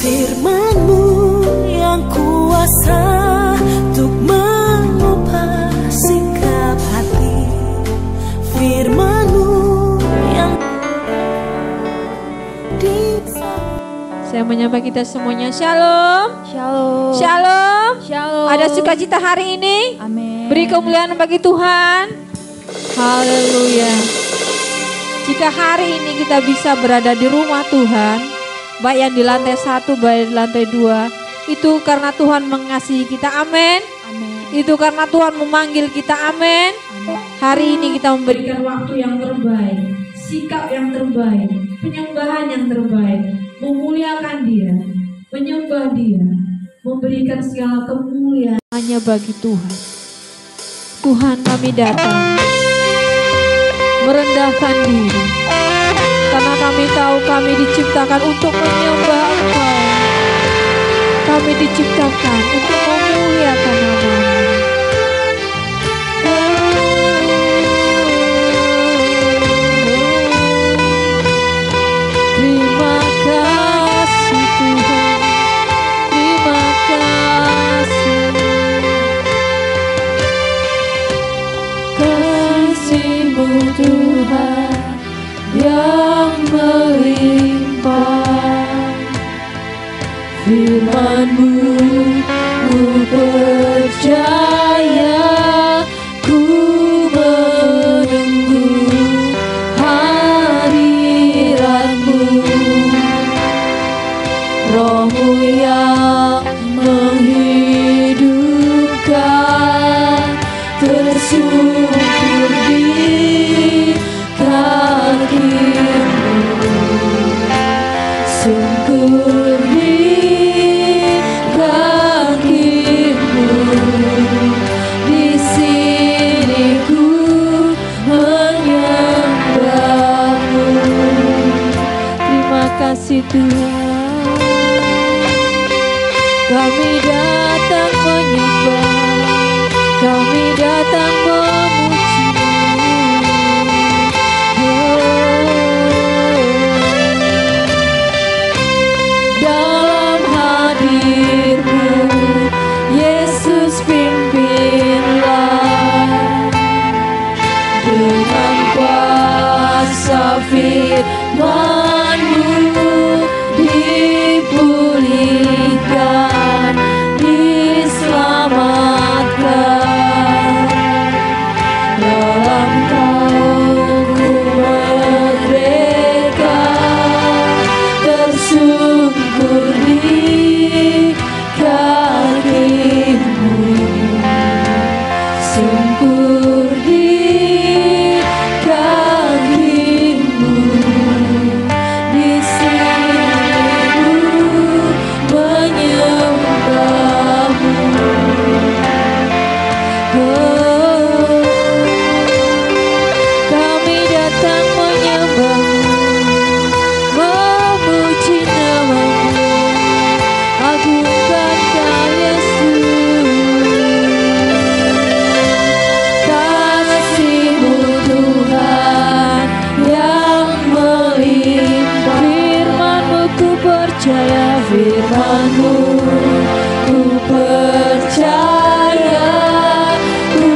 Firman-Mu yang kuasa untuk mengubah sikap hati. Firman-Mu yang Saya menyapa kita semuanya. Shalom. Shalom. Shalom. Shalom. Ada sukacita hari ini? Amin. Beri kemuliaan bagi Tuhan. Haleluya. Jika hari ini kita bisa berada di rumah Tuhan, baik yang di lantai 1, baik di lantai 2, itu karena Tuhan mengasihi kita. Amin. Amin. Itu karena Tuhan memanggil kita. Amin. Amin. Hari ini kita memberikan waktu yang terbaik, sikap yang terbaik, penyembahan yang terbaik, memuliakan Dia, menyembah Dia, memberikan segala kemuliaan hanya bagi Tuhan. Tuhan, kami datang merendahkan diri, karena kami tahu kami diciptakan untuk menyembah Engkau. Kami diciptakan untuk memuliakan nama-Mu. Terima kasih Tuhan, terima kasih. Kasih-Mu Tuhan yang melimpah, firman-Mu ku percaya, ku menunggu hadirat-Mu. Roh-Mu yang menghidupkan, tersungkur di kaki-Mu, sungkur di kaki-Mu. Di sini ku menyembah-Mu. Terima kasih Tuhan. Kami datang menyembah, kami datang memuji-Mu. Dalam hadir-Mu, Yesus pimpinlah. Dengan kuasa firman-Mu dipulihkan, diselamatkan. Dalam Kau-Ku merdeka, tersungkur di kaki-Mu, sungkur di kaki-Mu. Di sini ku menyembah-Mu. Kami datang menyembah-Mu, memuji nama-Mu, agungkan Kau Yesus. Kasih-Mu Tuhan yang melimpah, firman-Mu ku percaya, firman-Mu ku percaya, ku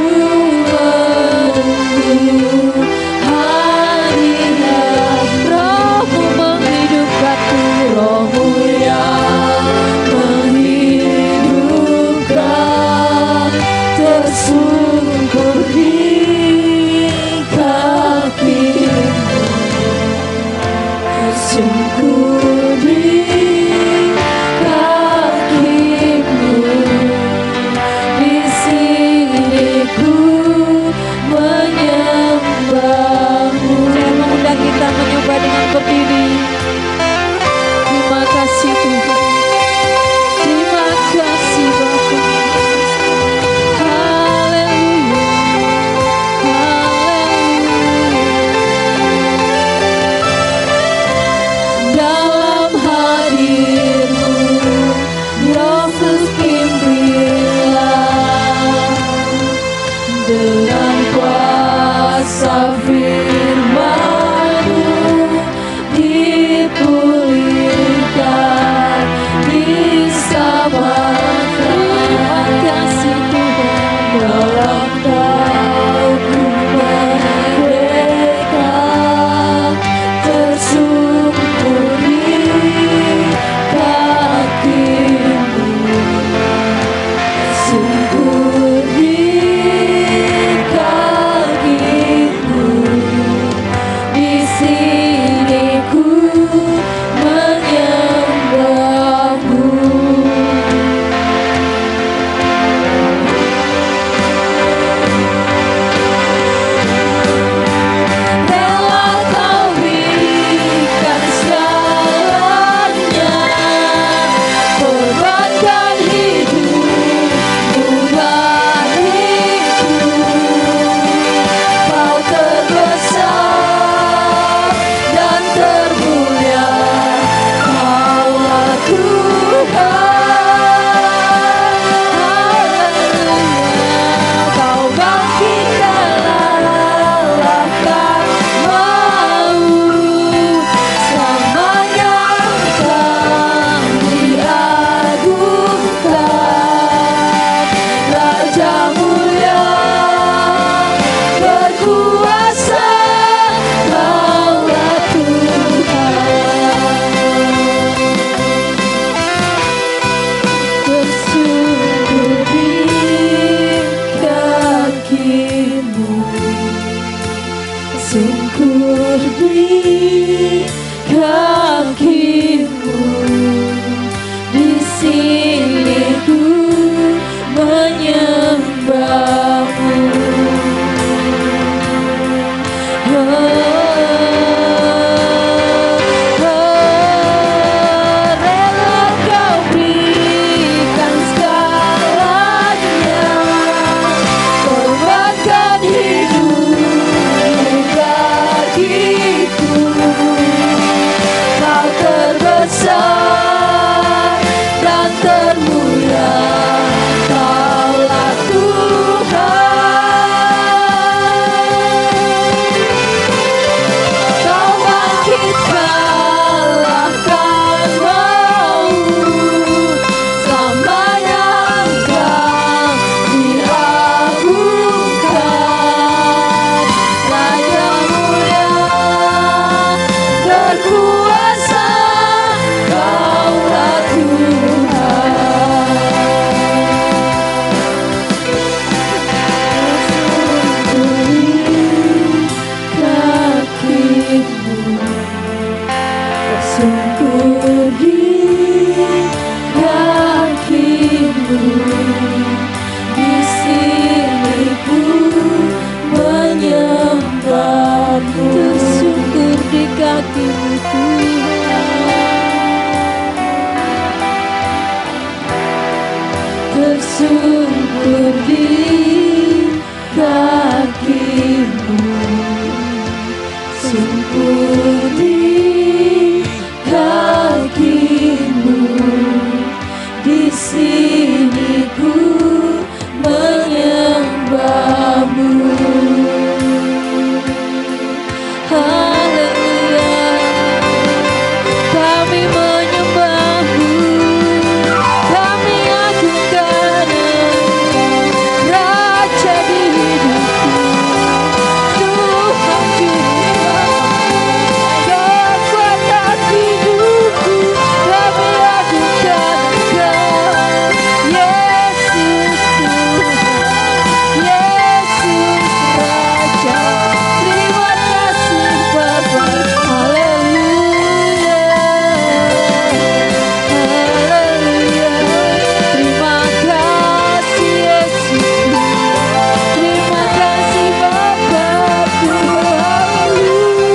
menunggu hadirat. Roh-Mu menghidupkanku, Roh-Mu yang menghidupkan, tersungkur di kaki-Mu, tersungkur di kaki-Mu. di kakimu, sungguh di kakimu, di sini ku menyembahmu. Haleluya, kami menyembahmu, kami agungkan Engkau, Raja di hidupku, Tuhan Juru Selamat, kekuatan hidupku, kami agungkan Engkau, Yesus Tuhan, Yesus Raja. Terima kasih Bapa, haleluya, haleluya. Terima kasih Yesus, terima kasih Bapa-Ku, haleluya.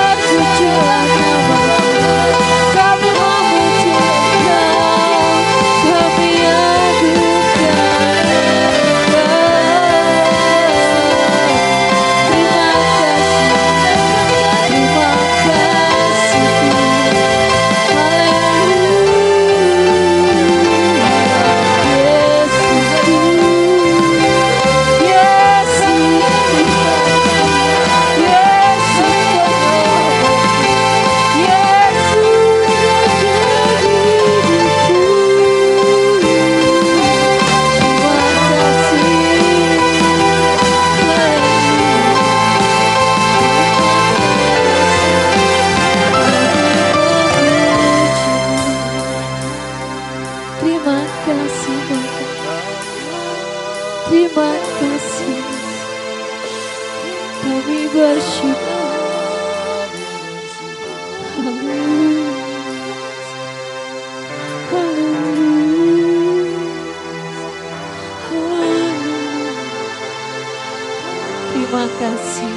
Terpujilah nama-Mu, kami memuji Engkau, kami agungkan terima kasih Bapa, terima kasih, kami bersyukur. Haleluya, haleluya, haleluya. Terima kasih,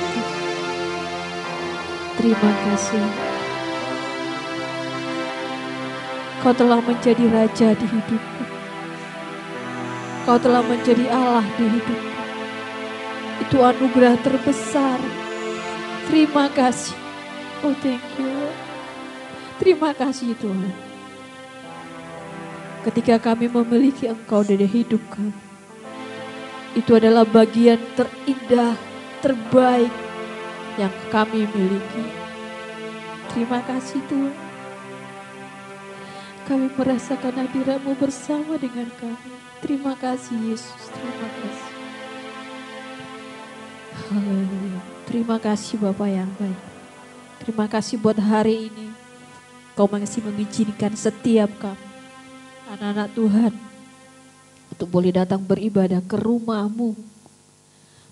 terima kasih. Kau telah menjadi Raja di hidupku. Kau telah menjadi Allah di hidupku. Itu anugerah terbesar. Terima kasih. Oh, thank you. Terima kasih Tuhan. Ketika kami memiliki Engkau di hidup kami, itu adalah bagian terindah, terbaik yang kami miliki. Terima kasih Tuhan. Kami merasakan hadirat-Mu bersama dengan kami. Terima kasih Yesus, terima kasih. Haleluya. Terima kasih Bapa yang baik. Terima kasih buat hari ini. Kau masih mengizinkan setiap kami, anak-anak Tuhan, untuk boleh datang beribadah ke rumah-Mu.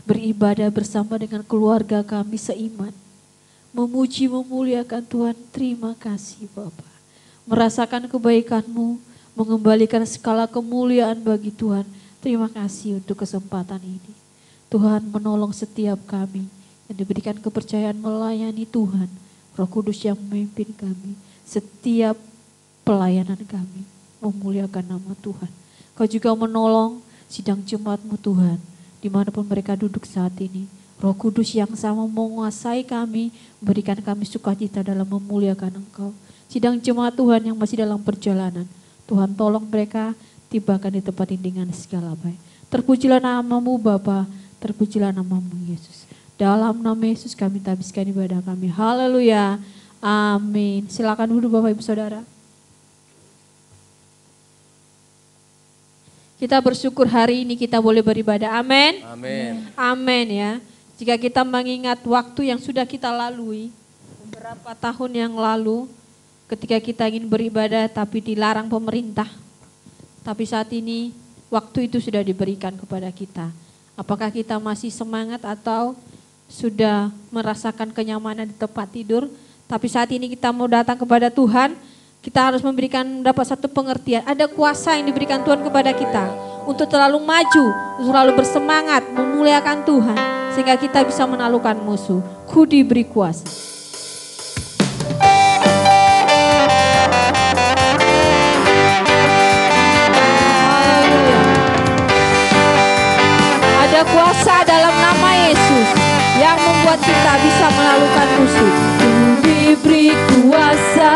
Beribadah bersama dengan keluarga kami seiman. Memuji, memuliakan Tuhan. Terima kasih Bapa. Merasakan kebaikan-Mu, mengembalikan segala kemuliaan bagi Tuhan. Terima kasih untuk kesempatan ini. Tuhan menolong setiap kami yang diberikan kepercayaan melayani Tuhan. Roh Kudus yang memimpin kami. Setiap pelayanan kami memuliakan nama Tuhan. Kau juga menolong sidang jemaat-Mu Tuhan. Dimanapun mereka duduk saat ini. Roh Kudus yang sama menguasai kami, memberikan kami sukacita dalam memuliakan Engkau. Sidang jemaat Tuhan yang masih dalam perjalanan, Tuhan tolong mereka tibakan di tempat ini dengan segala baik. Terpujilah nama-Mu Bapa, terpujilah nama-Mu Yesus. Dalam nama Yesus kami habiskan ibadah kami. Haleluya, amin. Silakan duduk Bapak Ibu Saudara. Kita bersyukur hari ini kita boleh beribadah, amin. Amin. Amin ya. Jika kita mengingat waktu yang sudah kita lalui, beberapa tahun yang lalu, ketika kita ingin beribadah tapi dilarang pemerintah. Tapi saat ini waktu itu sudah diberikan kepada kita. Apakah kita masih semangat atau sudah merasakan kenyamanan di tempat tidur? Tapi saat ini kita mau datang kepada Tuhan, kita harus dapat satu pengertian. Ada kuasa yang diberikan Tuhan kepada kita untuk terlalu maju, untuk selalu bersemangat, memuliakan Tuhan. Sehingga kita bisa menaklukkan musuh. Ku diberi kuasa. Haleluya. membuat kita bisa menaklukkan musuh. Ku diberi kuasa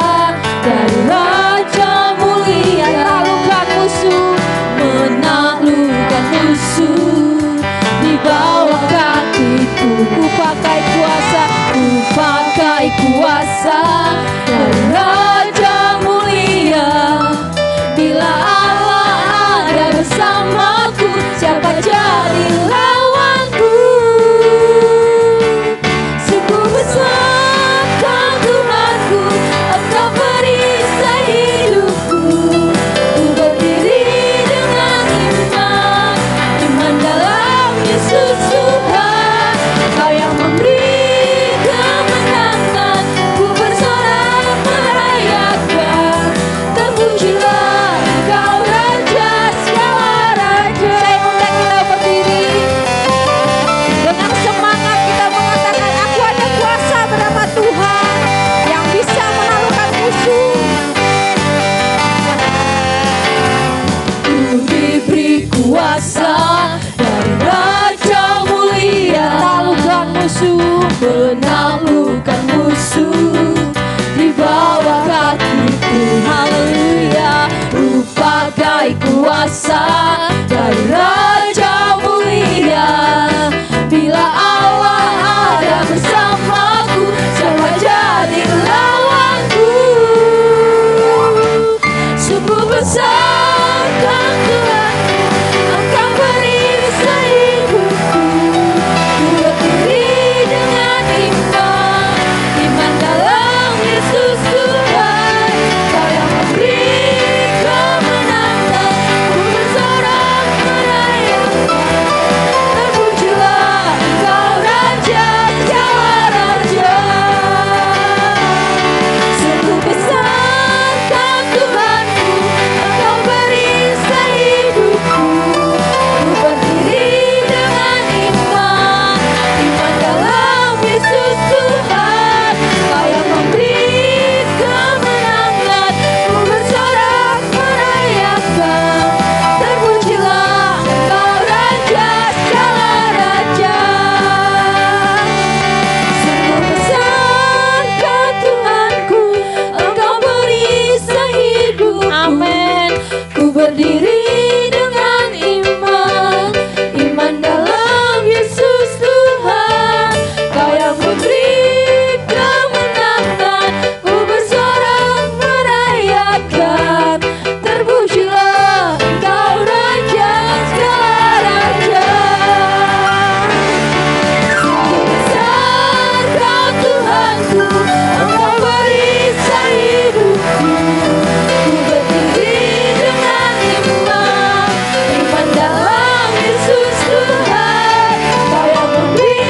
dari Raja mulia, menaklukkan musuh, menaklukkan musuh di bawah kakiku. Ku pakai kuasa, ku pakai kuasa dari Raja mulia. Bila Allah ada bersamaku, siapa jadi lawanku? Sungguh besar Tuhanku, Engkau perisai hidupku. Ku berdiri dengan iman, iman dalam Yesus Tuhan. Kau yang memberi kemenangan, ku bersorak merayakan. Terpujilah Engkau Raja segala raja. Saya undang kita berdiri dengan semangat, kita mengatakan, aku ada kuasa bernama Tuhan yang bisa menaklukkan musuh. Ku diberi kuasa dari Raja mulia, menaklukkan musuh, menaklukkan musuh di bawah kakiku. Haleluya. Ku pakai kuasa dari Raja mulia. Bila Allah ada bersamaku, siapa jadi lawanku? Sungguh besar Tuhanku, Engkau perisai hidupku. Ku berdiri dengan iman, iman dalam Yesus Tuhan. Kau yang memberi kemenangan, ku bersorak merayakan. Terpujilah Engkau Raja segala raja. Sungguh besar Tuhanku, Engkau perisai hidupku. Ku berdiri dengan iman, iman dalam Yesus Tuhan. Kau yang memberi kemenangan, ku bersorak merayakan. Terpujilah Engkau Raja segala raja. Sungguh besar Tuhanku, Engkau perisai hidupku. Amin. Ku berdiri dengan iman, iman dalam Yesus Tuhan. Kau yang memberi kemenangan, ku bersorak merayakan. Terpujilah Engkau Raja segala raja. Sungguh besar Tuhanku, Engkau perisai hidupku. Ku berdiri dengan iman, iman dalam Yesus Tuhan. Kau yang memberi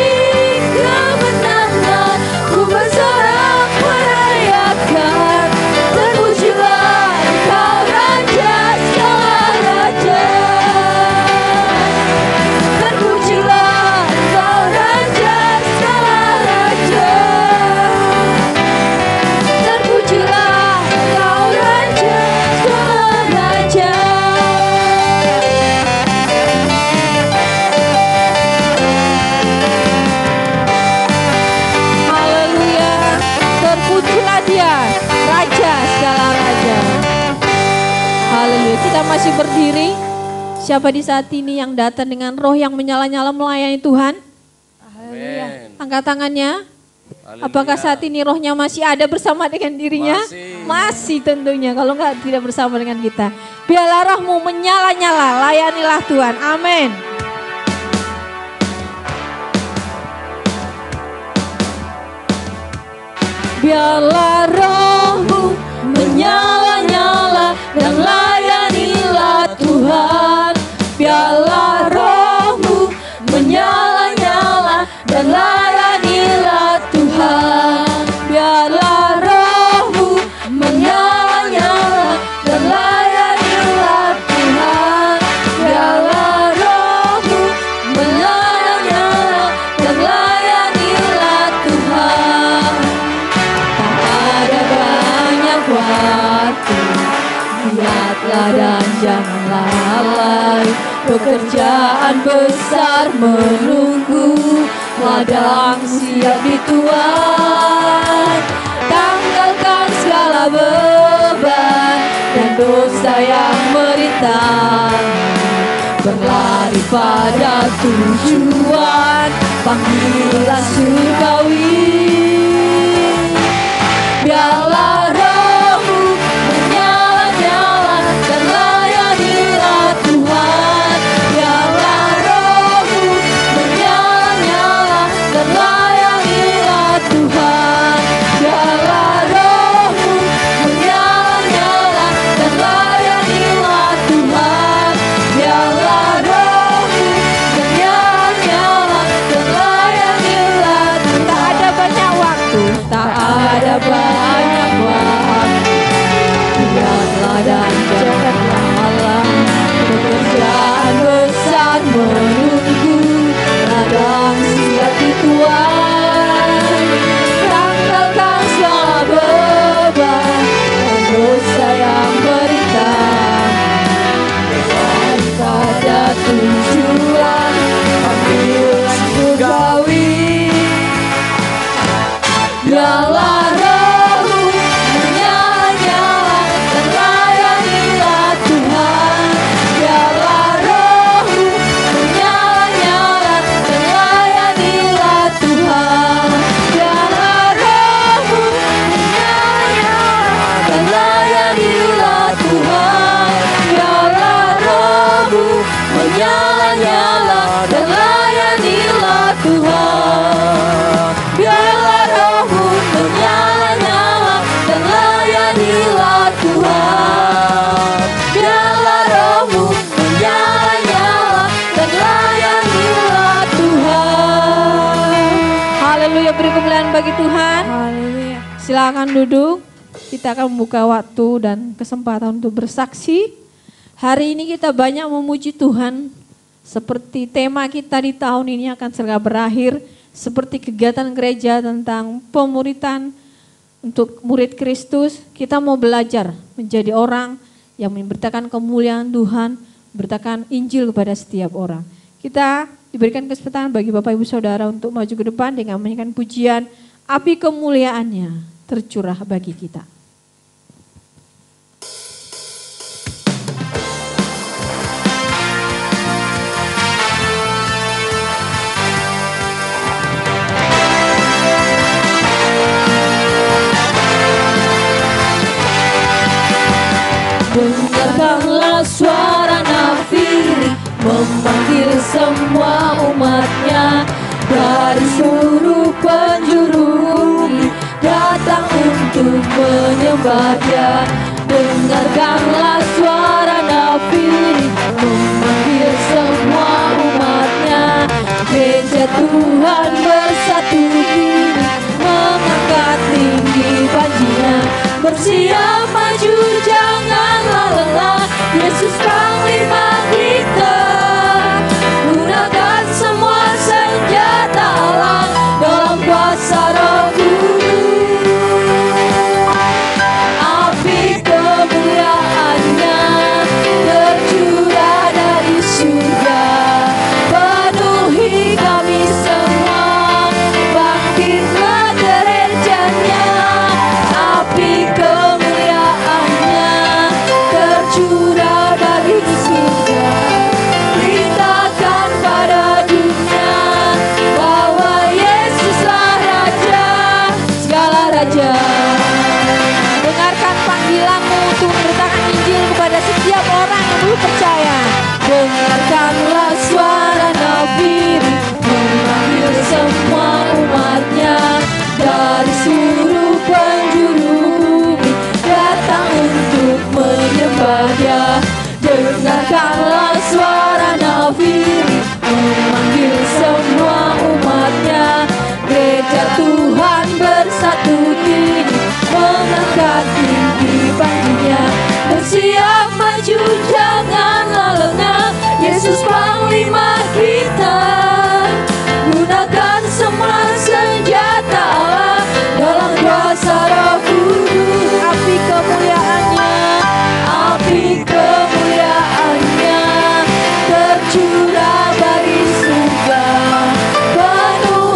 kemenangan, ku bersorak merayakan. Terpujilah Engkau Raja segala raja. Terpujilah Engkau Raja segala raja. Terpujilah Engkau Raja segala raja. Haleluya. Terpujilah Dia, Raja segala raja. Haleluya. Kita masih berdiri. Siapa di saat ini yang datang dengan roh yang menyala-nyala melayani Tuhan? Haleluya. Angkat tangannya. Apakah saat ini rohnya masih ada bersama dengan dirinya? Masih tentunya. Kalau enggak, tidak bersama dengan kita. Biarlah rohmu menyala-nyala. Layanilah Tuhan. Amin. Biarlah rohmu menyala-nyala dan layanilah Tuhan. Biarlah rohmu menyala-nyala dan layanilah Tuhan. Biarlah rohmu menyala-nyala dan layanilah Tuhan. Biarlah rohmu menyala-nyala dan layanilah Tuhan. Tak ada banyak waktu, lihatlah dan jangan lalai. Pekerjaan besar menunggu, ladang siap dituai. Tanggalkan segala beban dan dosa yang merintang, berlari pada tujuan panggilan surgawi. Biarlah rohmu menyala-nyala dan layanilah Tuhan. Biarlah rohmu menyala-nyala dan layanilah Tuhan. Biarlah rohmu menyala-nyala dan layanilah Tuhan. Biarlah rohmu menyala-nyala dan layanilah Tuhan. Tak ada banyak waktu, tak ada banyak waktu. Biarlah dan janganlah malam, pekerjaan besar menunggu, ladang siap dituai. Tanggalkan segala beban dan dosa yang merintang, berlari pada tujuan panggilan surgawi. Biarlah rohmu menyala-nyala dan layanilah Tuhan. Biarlah rohmu menyala-nyala dan layanilah Tuhan. Biarlah rohmu menyala-nyala dan layanilah Tuhan. Biarlah rohmu menyala-nyala dan layanilah Tuhan. Biarlah rohmu menyala-nyala dan layanilah Tuhan. Biarlah rohmu menyala-nyala dan layanilah Tuhan. Haleluya, beri kemuliaan bagi Tuhan. Haleluya. Silakan duduk. Kita akan membuka waktu dan kesempatan untuk bersaksi. Hari ini kita banyak memuji Tuhan. Seperti tema kita di tahun ini akan segera berakhir. Seperti kegiatan gereja tentang pemuritan untuk murid Kristus, kita mau belajar menjadi orang yang memberitakan kemuliaan Tuhan, memberitakan Injil kepada setiap orang. Kita diberikan kesempatan bagi Bapak Ibu Saudara untuk maju ke depan dengan menyanyikan pujian Api Kemuliaannya Tercurah bagi kita. Dengarkanlah suara nafiri memanggil semua umatnya dari seluruh penjuru bumi datang untuk menyembah Dia. Dengarkanlah suara nafiri memanggil semua umatnya. Gereja Tuhan bersatu kini mengangkat tinggi panjinya. Bersiap maju janganlah lelah, Yesus Panglima kita. Gunakan semua senjata Allah dalam kuasa Roh Kudus. Api kemuliaannya tercurah dari surga, penuhi kami semua, bangkitlah gerejanya. Api kemuliaannya tercurah dari surga, beritakan pada dunia bahwa Yesuslah Raja segala raja. Dengarkan panggilanmu untuk memberitakan Injil kepada setiap orang yang belum percaya. Dengarkanlah suara nafiri memanggil semua umatnya dari seluruh penjuru bumi datang untuk menyembah Dia. Dengarkanlah suara nafiri memanggil semua umatnya. Gereja Tuhan bersatu kini mengangkat tinggi panjinya. Bersiap maju janganlah lengah, Yesus Panglima kita. Gunakan semua senjata Allah dalam kuasa Roh Kudus. Api kemuliaannya, api kemuliaannya tercurah dari surga, penuh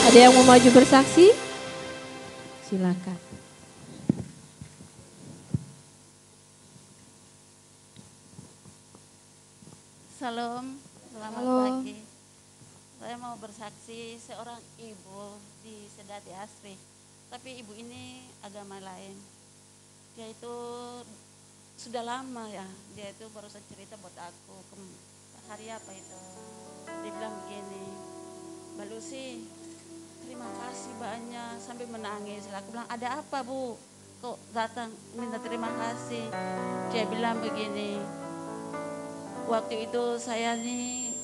Ada yang mau maju bersaksi? Silakan. Salam, selamat pagi. Saya mau bersaksi seorang ibu di Sedati Asri. Tapi ibu ini agama lain. Dia itu sudah lama ya. Dia itu barusan cerita buat aku. Hari apa itu? Dia bilang begini, Mbak Lucy, terima kasih banyak, sampai menangis. Aku bilang, ada apa Bu? Kok datang minta terima kasih? Dia bilang begini, waktu itu saya nih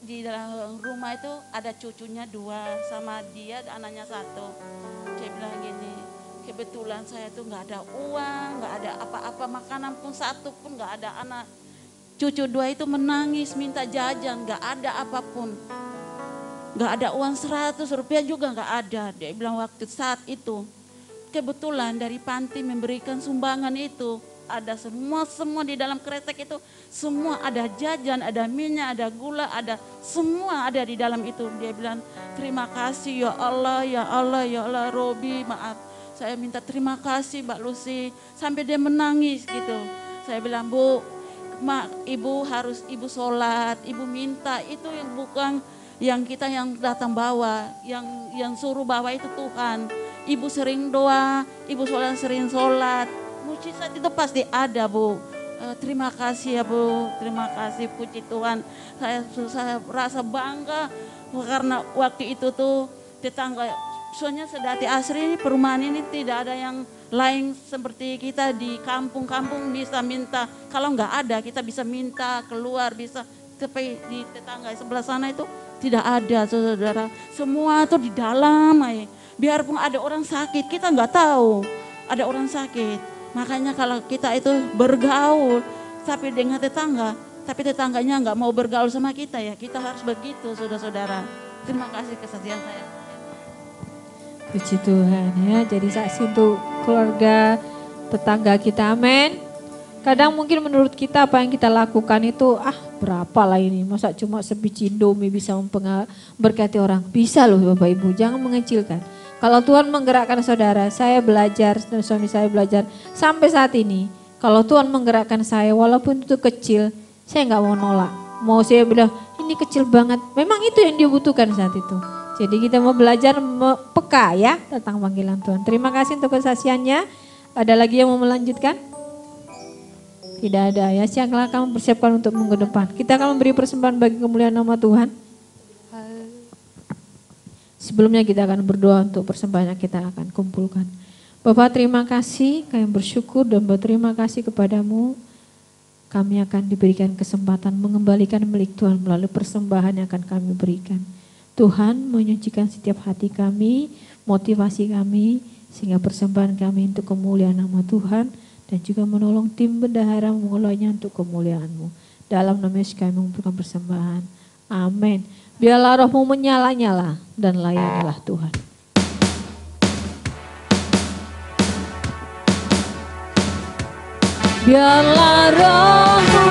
di dalam rumah itu ada cucunya 2 sama dia anaknya 1. Dia bilang gini, kebetulan saya tuh nggak ada uang, nggak ada apa-apa, makanan pun 1 pun nggak ada. Anak cucu 2 itu menangis minta jajan, nggak ada apapun. Nggak ada uang 100 rupiah juga nggak ada. Dia bilang waktu saat itu kebetulan dari panti memberikan sumbangan itu. Ada semua di dalam kretek itu, semua ada jajan, ada minyak, ada gula, ada semua ada di dalam itu. Dia bilang terima kasih ya Allah, ya Allah, ya Allah, Robi maaf. Saya minta terima kasih Mbak Lucy, sampai dia menangis gitu. Saya bilang Bu, ibu harus ibu sholat, ibu minta, itu yang bukan yang kita yang datang bawa, yang suruh bawa itu Tuhan. Ibu sering doa, ibu sering sholat. Mujizat itu pasti ada Bu. Terima kasih ya Bu, terima kasih, puji Tuhan. Saya rasa bangga karena waktu itu tuh tetangga, soalnya Sedati Asri ini perumahan ini tidak ada yang lain seperti kita di kampung-kampung bisa minta. Kalau nggak ada kita bisa minta keluar, bisa. Tapi di tetangga sebelah sana itu tidak ada saudara. Semua tuh di dalam aja. Biarpun ada orang sakit kita nggak tahu ada orang sakit. Makanya kalau kita itu bergaul tapi dengan tetangga, tapi tetangganya nggak mau bergaul sama kita ya, kita harus begitu saudara-saudara. Terima kasih kesaksian saya. Puji Tuhan ya, jadi saksi untuk keluarga tetangga kita, amin. Kadang mungkin menurut kita apa yang kita lakukan itu berapa lah ini, masa cuma sebiji Indomie bisa memberkati orang. Bisa loh Bapak Ibu, jangan mengecilkan. Kalau Tuhan menggerakkan saudara, saya belajar, suami saya belajar sampai saat ini. Kalau Tuhan menggerakkan saya walaupun itu kecil, saya nggak mau nolak. Mau saya bilang ini kecil banget, memang itu yang dibutuhkan saat itu. Jadi kita mau belajar peka ya tentang panggilan Tuhan. Terima kasih untuk kesaksiannya. Ada lagi yang mau melanjutkan? Tidak ada ya, silakan kamu persiapkan untuk minggu depan. Kita akan memberi persembahan bagi kemuliaan nama Tuhan. Sebelumnya kita akan berdoa untuk persembahan yang kita akan kumpulkan. Bapak terima kasih, kami bersyukur dan berterima kasih kepadamu. Kami akan diberikan kesempatan mengembalikan milik Tuhan melalui persembahan yang akan kami berikan. Tuhan menyucikan setiap hati kami, motivasi kami, sehingga persembahan kami untuk kemuliaan nama Tuhan dan juga menolong tim bendahara mengolahnya untuk kemuliaan-Mu. Dalam nama Yesus kami mengumpulkan persembahan. Amin. Biarlah rohmu menyala-nyala dan layanilah Tuhan. Biarlah rohmu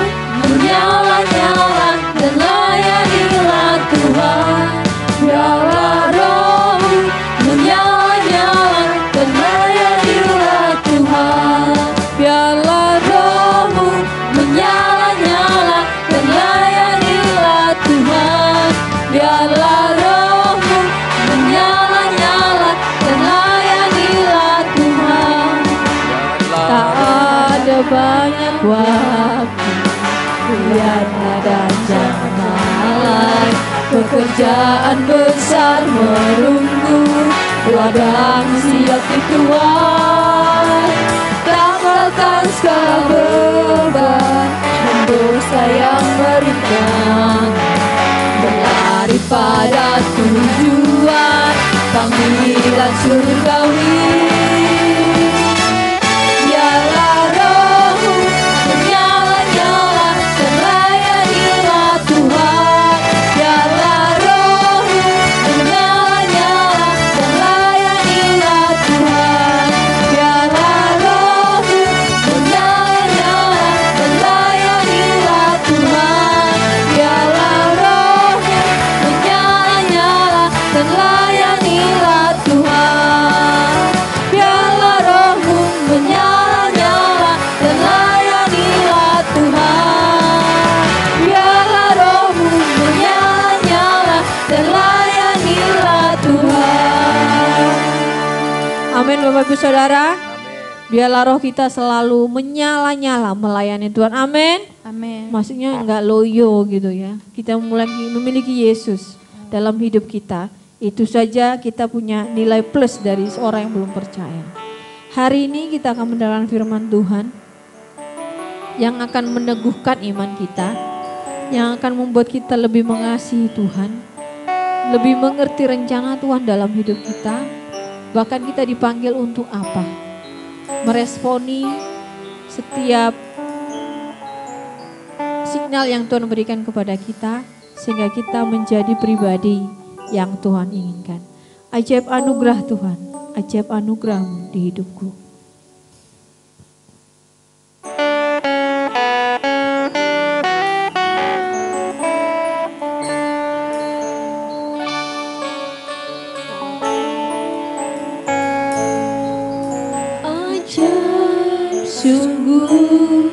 menyala-nyala dan layanilah Tuhan. Biarlah rohmu menyala-nyala dan layanilah Tuhan. Biarlah rohmu menyala-nyala dan layanilah Tuhan. Biarlah rohmu menyala-nyala dan layanilah Tuhan. Tak ada banyak waktu, biarlah dan jangan lalai. Pekerjaan besar menunggu, ladang siap di Tuhan. Tanggalkan segala beban, dosa yang meringan. Berlari pada tujuan panggilan surgawi. Biarlah rohmu menyala-nyala dan layanilah Tuhan. Biarlah rohmu menyala-nyala dan layanilah Tuhan. Biarlah rohmu menyala-nyala dan layanilah Tuhan. Biarlah rohmu menyala-nyala dan layanilah Bapak Ibu Saudara. Biarlah roh kita selalu menyala-nyala melayani Tuhan. Amin. Amin. Maksudnya enggak loyo gitu ya. Kita mulai memiliki Yesus dalam hidup kita. Itu saja kita punya nilai plus dari seorang yang belum percaya. Hari ini kita akan mendengarkan firman Tuhan yang akan meneguhkan iman kita, yang akan membuat kita lebih mengasihi Tuhan, lebih mengerti rencana Tuhan dalam hidup kita. Bahkan kita dipanggil untuk apa? Meresponi setiap sinyal yang Tuhan berikan kepada kita, sehingga kita menjadi pribadi yang Tuhan inginkan. Ajaib anugerah Tuhan, ajaib anugerah-Mu di hidupku. Ajaib sungguh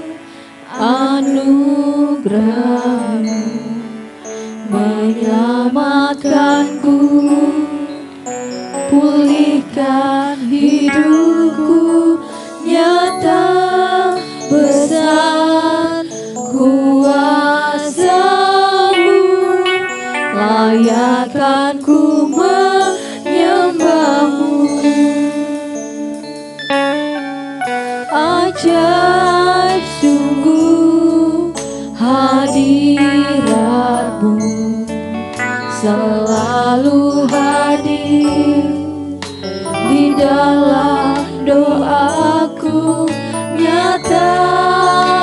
anugerah-Mu menyelamatkanku, pulihkan hidupku, nyata besar kuasa-Mu, layakkan ku menyembah-Mu. Ajaib sungguh hadirat-Mu, selalu hadir di dalam doaku, nyata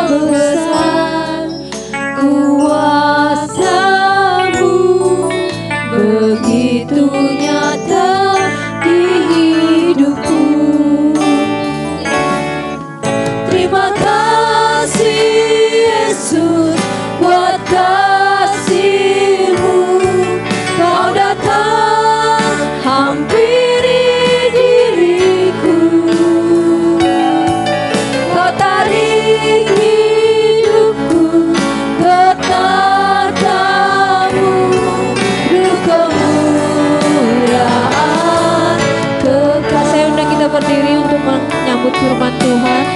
besar kuasa-Mu, begitu nyata di hidupku. Terima kasih Yesus buat kasih-Mu, Kau datang hampiri diriku, Kau tarik hidupku ke tatamu, Duh kemuliaan kekal. Saya undang kita berdiri untuk menyambut firman Tuhan.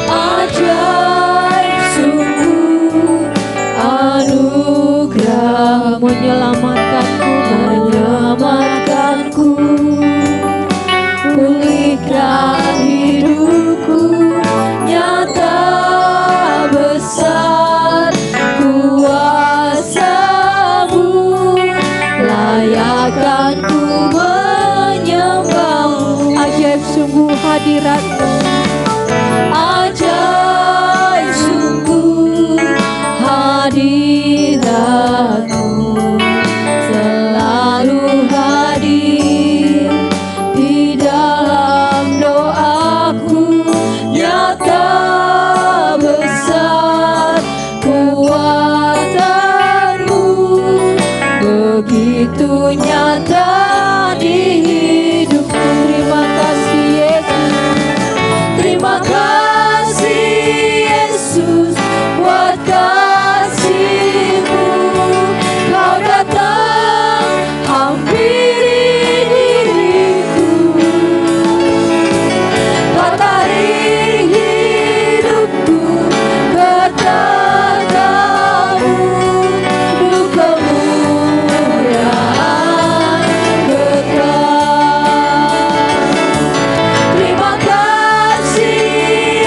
Ajaib sungguh anugerah menyelamatkanku, pulihkan hidupku, nyata besar kuasa-Mu, layakkan ku menyembah-Mu. Ajaib sungguh hadirat-Mu, ajaib sungguh hadirat-Mu, selalu hadir di dalam doaku, nyata besar kuasa-Mu, begitu nyata di hidupku. Terima kasih Yesus, terima kasih Yesus buat kasih-Mu, Kau datang hampiri diriku, Kau tarik hidupku ke tatamu, Duh kemuliaan kekal. Terima kasih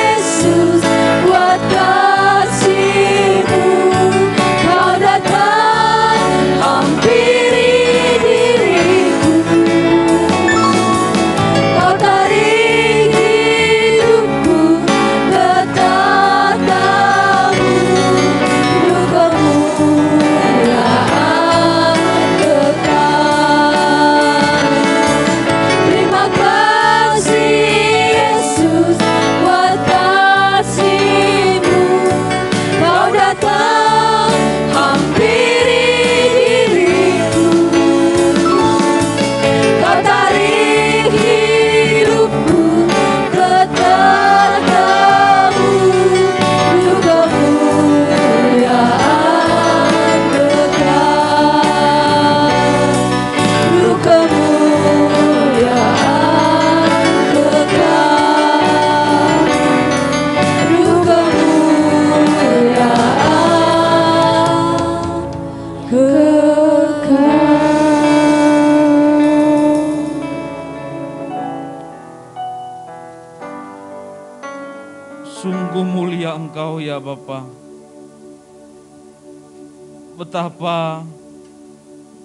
Sungguh mulia Engkau ya Bapa. Betapa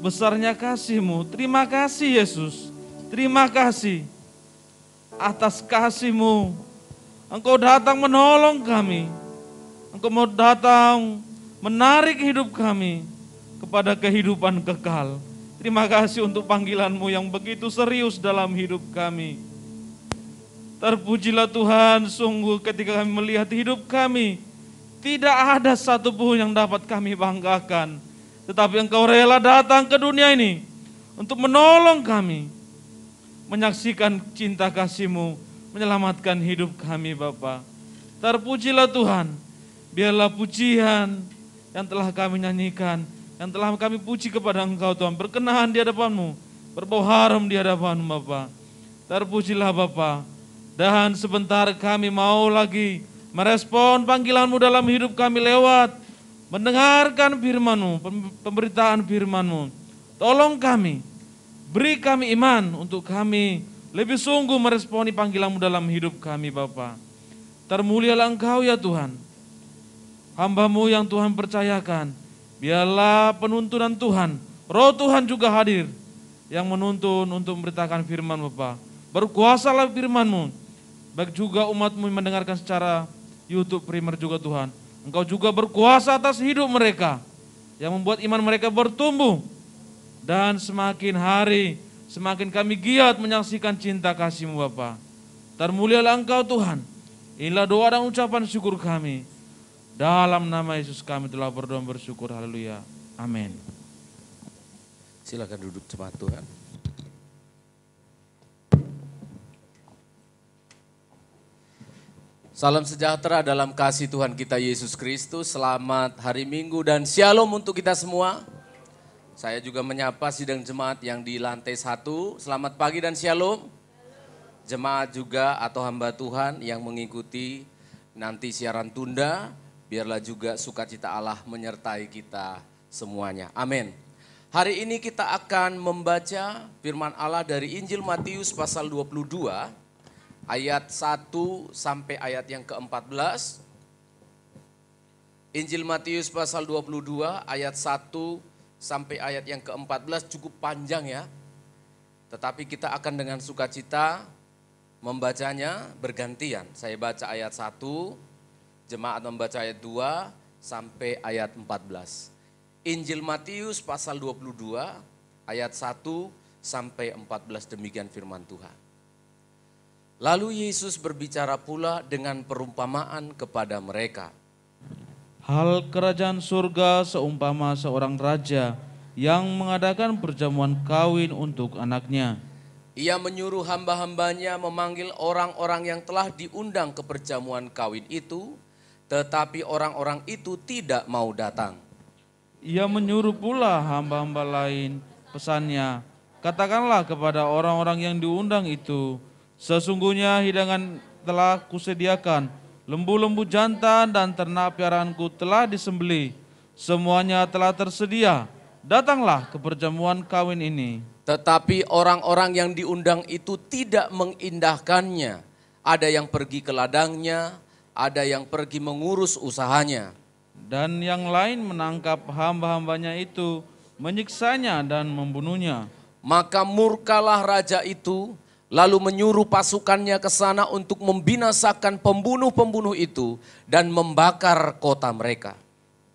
besarnya kasih-Mu. Terima kasih Yesus. Terima kasih atas kasih-Mu. Engkau datang menolong kami. Engkau mau datang menarik hidup kami kepada kehidupan kekal. Terima kasih untuk panggilan-Mu yang begitu serius dalam hidup kami. Terpujilah Tuhan, sungguh ketika kami melihat hidup kami, tidak ada satupun yang dapat kami banggakan. Tetapi Engkau rela datang ke dunia ini untuk menolong kami, menyaksikan cinta kasih-Mu, menyelamatkan hidup kami Bapa. Terpujilah Tuhan, biarlah pujian yang telah kami nyanyikan, yang telah kami puji kepada Engkau Tuhan, berkenan di hadapan-Mu, berbau harum di hadapan-Mu Bapa. Terpujilah Bapa, dan sebentar kami mau lagi merespon panggilan-Mu dalam hidup kami lewat mendengarkan firman-Mu, pemberitaan firman-Mu. Tolong kami, beri kami iman untuk kami lebih sungguh meresponi panggilan-Mu dalam hidup kami Bapa. Termulialah Engkau ya Tuhan. Hamba-Mu yang Tuhan percayakan, biarlah penuntunan Tuhan, Roh Tuhan juga hadir yang menuntun untuk memberitakan firman Bapa. Berkuasalah firman-Mu, baik juga umat-Mu mendengarkan secara YouTube Primer juga Tuhan. Engkau juga berkuasa atas hidup mereka, yang membuat iman mereka bertumbuh. Dan semakin hari, semakin kami giat menyaksikan cinta kasih-Mu Bapa. Termulialah Engkau Tuhan. Inilah doa dan ucapan syukur kami. Dalam nama Yesus kami telah berdoa bersyukur. Haleluya. Amin. Silakan duduk jemaat Tuhan. Salam sejahtera dalam kasih Tuhan kita Yesus Kristus. Selamat hari Minggu dan shalom untuk kita semua. Saya juga menyapa sidang jemaat yang di lantai 1. Selamat pagi dan shalom. Jemaat juga atau hamba Tuhan yang mengikuti nanti siaran tunda, biarlah juga sukacita Allah menyertai kita semuanya. Amin. Hari ini kita akan membaca firman Allah dari Injil Matius pasal 22. Ayat 1 sampai ayat yang ke-14. Injil Matius pasal 22 ayat 1 sampai ayat yang ke-14 cukup panjang ya. Tetapi kita akan dengan sukacita membacanya bergantian. Saya baca ayat 1, jemaat membaca ayat 2 sampai ayat 14. Injil Matius pasal 22 ayat 1 sampai 14 demikian firman Tuhan. Lalu Yesus berbicara pula dengan perumpamaan kepada mereka. Hal kerajaan surga seumpama seorang raja yang mengadakan perjamuan kawin untuk anaknya. Ia menyuruh hamba-hambanya memanggil orang-orang yang telah diundang ke perjamuan kawin itu, tetapi orang-orang itu tidak mau datang. Ia menyuruh pula hamba-hamba lain, pesannya, katakanlah kepada orang-orang yang diundang itu, sesungguhnya hidangan telah kusediakan, lembu-lembu jantan dan ternak piaraanku telah disembelih, semuanya telah tersedia, datanglah ke perjamuan kawin ini. Tetapi orang-orang yang diundang itu tidak mengindahkannya, ada yang pergi ke ladangnya, ada yang pergi mengurus usahanya. Dan yang lain menangkap hamba-hambanya itu, menyiksanya dan membunuhnya. Maka murkalah raja itu, lalu menyuruh pasukannya ke sana untuk membinasakan pembunuh-pembunuh itu dan membakar kota mereka.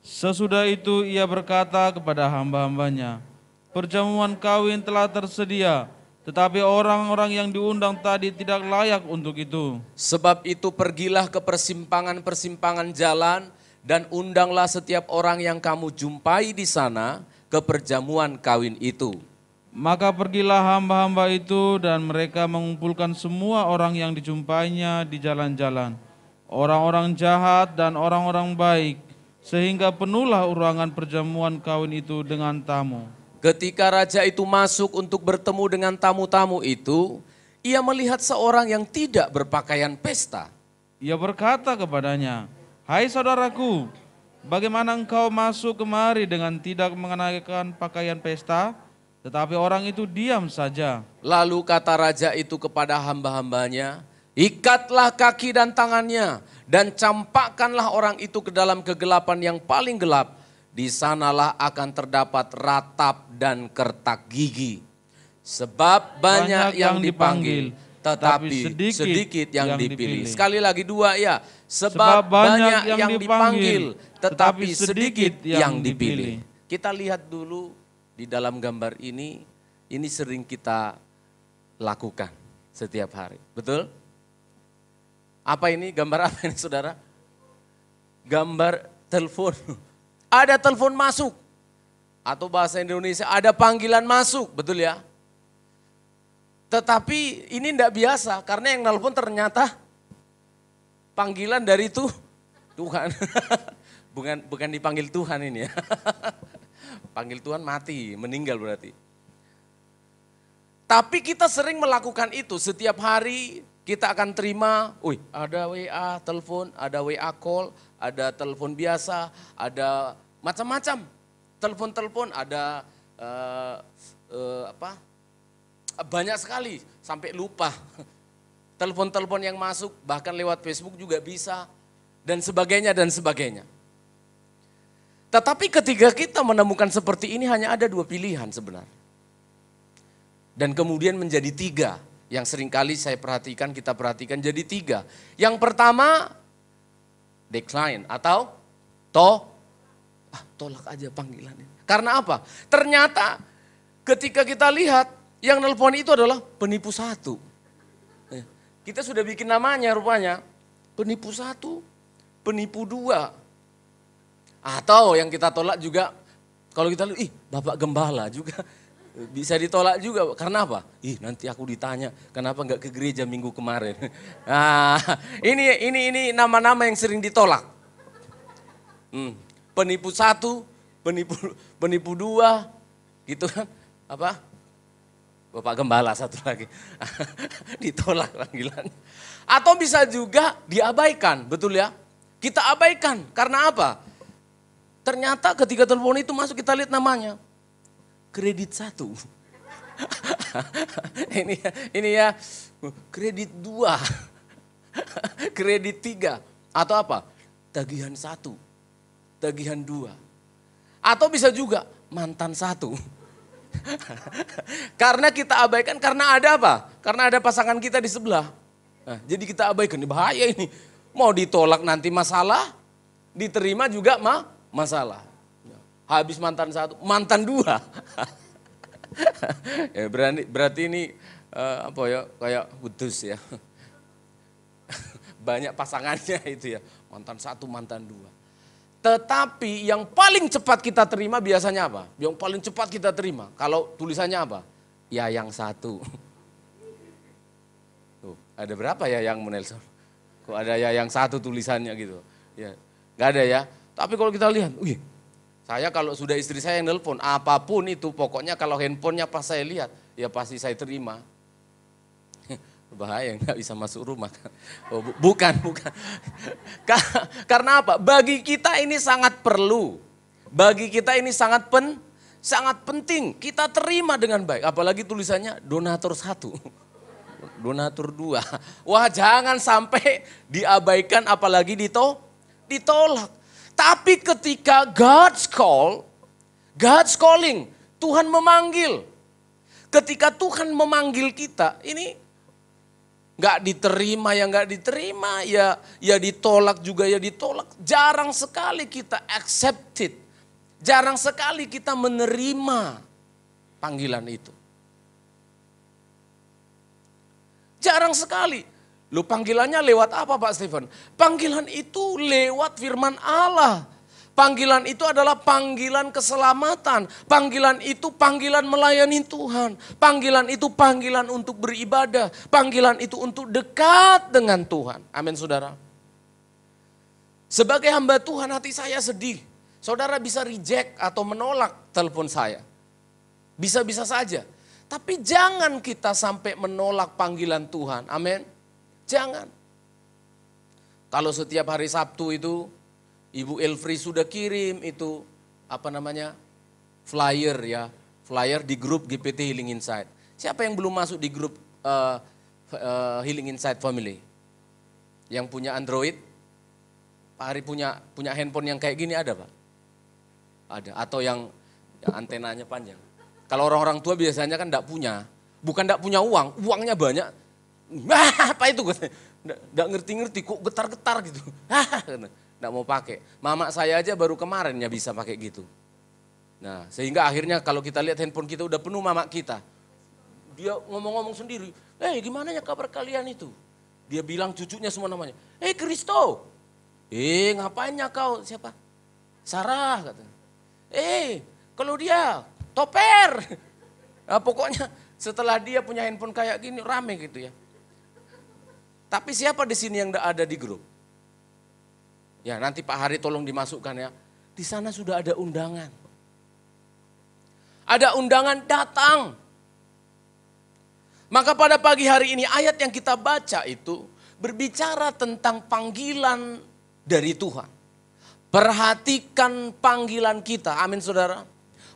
Sesudah itu ia berkata kepada hamba-hambanya, perjamuan kawin telah tersedia, tetapi orang-orang yang diundang tadi tidak layak untuk itu. Sebab itu pergilah ke persimpangan-persimpangan jalan dan undanglah setiap orang yang kamu jumpai di sana ke perjamuan kawin itu. Maka pergilah hamba-hamba itu dan mereka mengumpulkan semua orang yang dijumpainya di jalan-jalan, orang-orang jahat dan orang-orang baik, sehingga penuhlah ruangan perjamuan kawin itu dengan tamu. Ketika raja itu masuk untuk bertemu dengan tamu-tamu itu, ia melihat seorang yang tidak berpakaian pesta. Ia berkata kepadanya, hai saudaraku, bagaimana engkau masuk kemari dengan tidak mengenakan pakaian pesta? Tetapi orang itu diam saja. Lalu kata raja itu kepada hamba-hambanya, Ikatlah kaki dan tangannya dan campakkanlah orang itu ke dalam kegelapan yang paling gelap. Di sanalah akan terdapat ratap dan kertak gigi. Sebab banyak yang dipanggil, tetapi sedikit yang dipilih. Sekali lagi 2 ya. Sebab banyak yang dipanggil, tetapi sedikit yang dipilih. Kita lihat dulu di dalam gambar ini sering kita lakukan setiap hari. Betul? Apa ini? Gambar apa ini saudara? Gambar telepon. Ada telepon masuk. Atau bahasa Indonesia ada panggilan masuk. Betul ya? Tetapi ini tidak biasa karena yang telepon ternyata panggilan dari Tuhan. Bukan dipanggil Tuhan ini ya. Panggil Tuhan mati, meninggal berarti. Tapi kita sering melakukan itu setiap hari kita akan terima, ada WA telepon, ada WA call, ada telepon biasa, ada macam-macam. Telepon-telepon ada banyak sekali sampai lupa. Telepon-telepon yang masuk bahkan lewat Facebook juga bisa dan sebagainya dan sebagainya. Tetapi ketika kita menemukan seperti ini hanya ada 2 pilihan sebenarnya. Dan kemudian menjadi 3 yang seringkali kita perhatikan jadi 3. Yang pertama decline atau tolak aja panggilannya. Karena apa? Ternyata ketika kita lihat yang nelpon itu adalah penipu 1. Kita sudah bikin namanya rupanya. Penipu 1, penipu 2. Atau yang kita tolak juga, kalau kita lihat, Bapak Gembala juga bisa ditolak juga. Karena apa? Nanti aku ditanya, kenapa enggak ke gereja minggu kemarin. Nah, ini nama-nama yang sering ditolak. Penipu 1, penipu 2, gitu kan. Apa? Bapak Gembala satu lagi. Ditolak panggilannya. Atau bisa juga diabaikan, betul ya? Kita abaikan, karena apa? Ternyata ketika telepon itu masuk kita lihat namanya. Kredit 1. ini ya, kredit 2. Kredit 3. Atau apa? Tagihan 1. Tagihan 2. Atau bisa juga mantan 1. Karena kita abaikan, karena ada apa? Karena ada pasangan kita di sebelah. Nah, jadi kita abaikan, ini bahaya ini. Mau ditolak nanti masalah, diterima juga masalah. Habis mantan 1, mantan 2. Ya, berarti ini kayak putus ya. Banyak pasangannya itu ya, mantan 1, mantan 2. Tetapi yang paling cepat kita terima biasanya apa? Yang paling cepat kita terima, kalau tulisannya apa? Ya yang 1. Tuh, ada berapa ya yang Nelson? Kok ada ya yang 1 tulisannya gitu? Ya, nggak ada ya. Tapi kalau kita lihat, saya kalau sudah istri saya yang nelpon, apapun itu, pokoknya kalau handphonenya pas saya lihat, ya pasti saya terima. Bahaya, nggak bisa masuk rumah. Bukan. Karena apa? Bagi kita ini sangat perlu. Bagi kita ini sangat penting. Kita terima dengan baik. Apalagi tulisannya donatur 1. Donatur 2. Wah, jangan sampai diabaikan apalagi ditolak. Tapi ketika God's calling, Tuhan memanggil. Ketika Tuhan memanggil kita, ini nggak diterima ya ditolak juga ya ditolak. Jarang sekali kita accepted. Jarang sekali kita menerima panggilan itu. Jarang sekali. Loh, panggilannya lewat apa Pak Stephen? Panggilan itu lewat firman Allah. Panggilan itu adalah panggilan keselamatan. Panggilan itu panggilan melayani Tuhan. Panggilan itu panggilan untuk beribadah. Panggilan itu untuk dekat dengan Tuhan. Amin saudara. Sebagai hamba Tuhan hati saya sedih. Saudara bisa reject atau menolak telepon saya. Bisa-bisa saja. Tapi jangan kita sampai menolak panggilan Tuhan. Amin. Jangan. Kalau setiap hari Sabtu itu Ibu Elfri sudah kirim itu flyer ya, flyer di grup GPT Healing Insight. Siapa yang belum masuk di grup Healing Insight Family. Yang punya Android, Pak Hari punya handphone yang kayak gini ada Pak? Ada, atau yang antenanya panjang. Kalau orang-orang tua biasanya kan enggak punya, bukan enggak punya uang, uangnya banyak. Apa itu? Enggak ngerti-ngerti, kok getar-getar gitu. Enggak mau pakai. Mama saya aja baru kemarin ya bisa pakai gitu. Nah, sehingga akhirnya kalau kita lihat handphone kita udah penuh mama kita. Dia ngomong-ngomong sendiri, gimana ya kabar kalian itu? Dia bilang cucunya semua namanya, Kristo. Ngapainnya kau? Siapa? Sarah katanya. Kalau dia Toper. Nah, pokoknya setelah dia punya handphone kayak gini rame gitu ya. Tapi siapa di sini yang ada di grup? Ya nanti Pak Hari tolong dimasukkan ya. Di sana sudah ada undangan. Ada undangan datang. Maka pada pagi hari ini ayat yang kita baca itu berbicara tentang panggilan dari Tuhan. Perhatikan panggilan kita, amin saudara.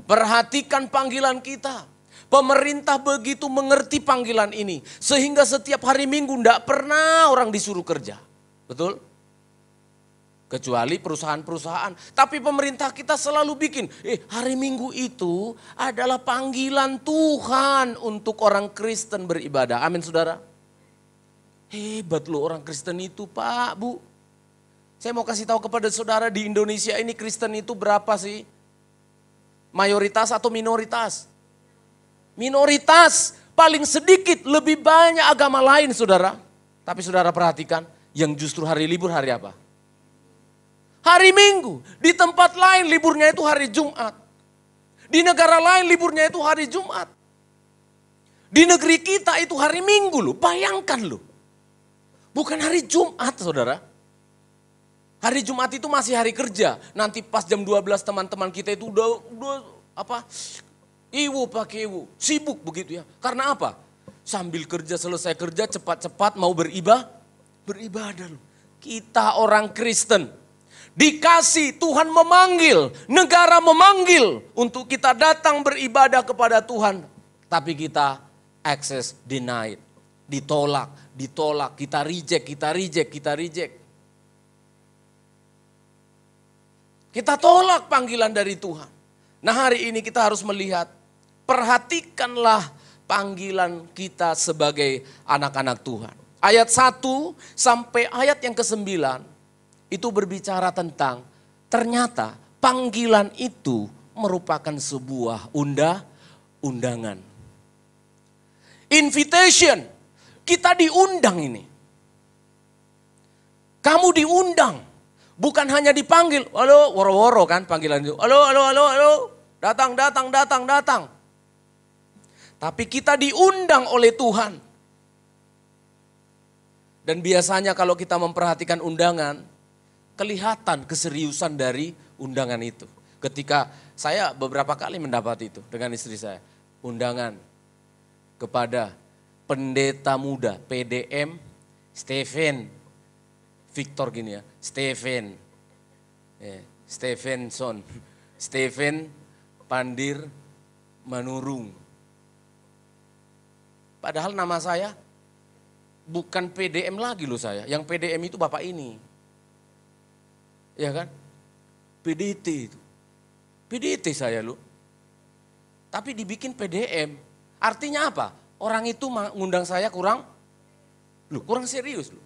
Perhatikan panggilan kita. Pemerintah begitu mengerti panggilan ini. Sehingga setiap hari Minggu tidak pernah orang disuruh kerja. Betul? Kecuali perusahaan-perusahaan. Tapi pemerintah kita selalu bikin. Hari Minggu itu adalah panggilan Tuhan untuk orang Kristen beribadah. Amin saudara. Hebat loh orang Kristen itu Pak, Bu. Saya mau kasih tahu kepada saudara di Indonesia ini Kristen itu berapa sih? Mayoritas atau minoritas? Minoritas, paling sedikit, lebih banyak agama lain saudara. Tapi saudara perhatikan, yang justru hari libur hari apa? Hari Minggu. Di tempat lain liburnya itu hari Jumat. Di negara lain liburnya itu hari Jumat. Di negeri kita itu hari Minggu loh, bayangkan loh. Bukan hari Jumat saudara. Hari Jumat itu masih hari kerja. Nanti pas jam 12 teman-teman kita itu udah apa? Iwu pakai iwu, sibuk begitu ya. Karena apa? Sambil kerja, selesai kerja, cepat-cepat mau beribadah loh. Kita orang Kristen, dikasih Tuhan memanggil, negara memanggil untuk kita datang beribadah kepada Tuhan. Tapi kita access denied, ditolak, kita reject. Kita tolak panggilan dari Tuhan. Nah hari ini kita harus melihat, perhatikanlah panggilan kita sebagai anak-anak Tuhan. Ayat 1 sampai ayat yang ke-9 itu berbicara tentang ternyata panggilan itu merupakan sebuah undangan. Invitation, kita diundang ini. Kamu diundang. Bukan hanya dipanggil, halo, woro-woro kan panggilan itu. Halo, datang. Tapi kita diundang oleh Tuhan. Dan biasanya kalau kita memperhatikan undangan, kelihatan keseriusan dari undangan itu. Ketika saya beberapa kali mendapat itu dengan istri saya. Undangan kepada pendeta muda, PDM, Stephen, Victor gini ya, Stephen Pandir Manurung. Padahal nama saya bukan PDM lagi loh saya, yang PDM itu bapak ini. Ya kan? PDT itu. PDT saya loh. Tapi dibikin PDM. Artinya apa? Orang itu ngundang saya kurang serius loh.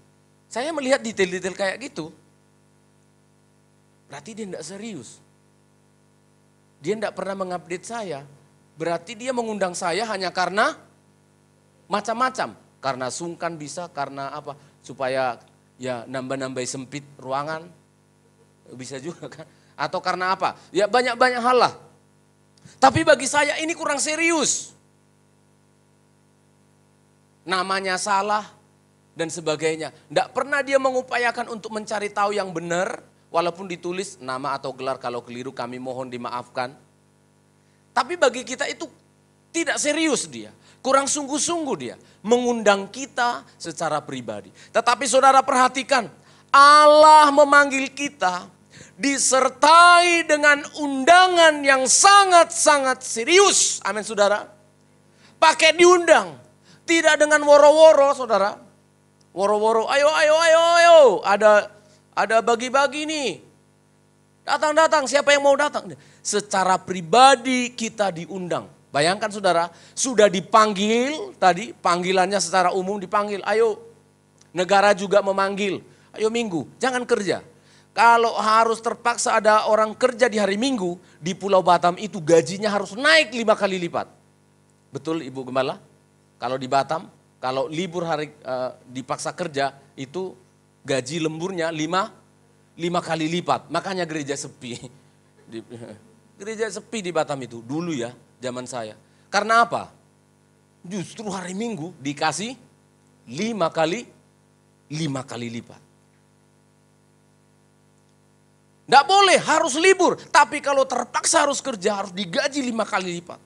Saya melihat detail-detail kayak gitu. Berarti dia enggak serius. Dia enggak pernah mengupdate saya. Berarti dia mengundang saya hanya karena macam-macam. Karena sungkan bisa, karena apa? Supaya ya nambah-nambah sempit ruangan. Bisa juga kan. Atau karena apa? Ya banyak-banyak hal lah. Tapi bagi saya ini kurang serius. Namanya salah dan sebagainya. Tidak pernah dia mengupayakan untuk mencari tahu yang benar. Walaupun ditulis nama atau gelar kalau keliru kami mohon dimaafkan. Tapi bagi kita itu tidak serius dia. Kurang sungguh-sungguh dia. Mengundang kita secara pribadi. Tetapi saudara perhatikan. Allah memanggil kita disertai dengan undangan yang sangat-sangat serius. Amin saudara. Pakai diundang. Tidak dengan woro-woro saudara. Woro-woro, ayo, ada bagi-bagi nih. Datang, siapa yang mau datang? Secara pribadi kita diundang. Bayangkan saudara, sudah dipanggil tadi, panggilannya secara umum dipanggil. Ayo, negara juga memanggil. Ayo Minggu, jangan kerja. Kalau harus terpaksa ada orang kerja di hari Minggu, di Pulau Batam itu gajinya harus naik 5 kali lipat. Betul Ibu Gembala? Kalau di Batam, kalau libur hari dipaksa kerja itu gaji lemburnya 5 kali lipat. Makanya gereja sepi. Gereja sepi di Batam itu dulu ya, zaman saya. Karena apa? Justru hari Minggu dikasih 5 kali lipat. Nggak boleh, harus libur. Tapi kalau terpaksa harus kerja, harus digaji 5 kali lipat.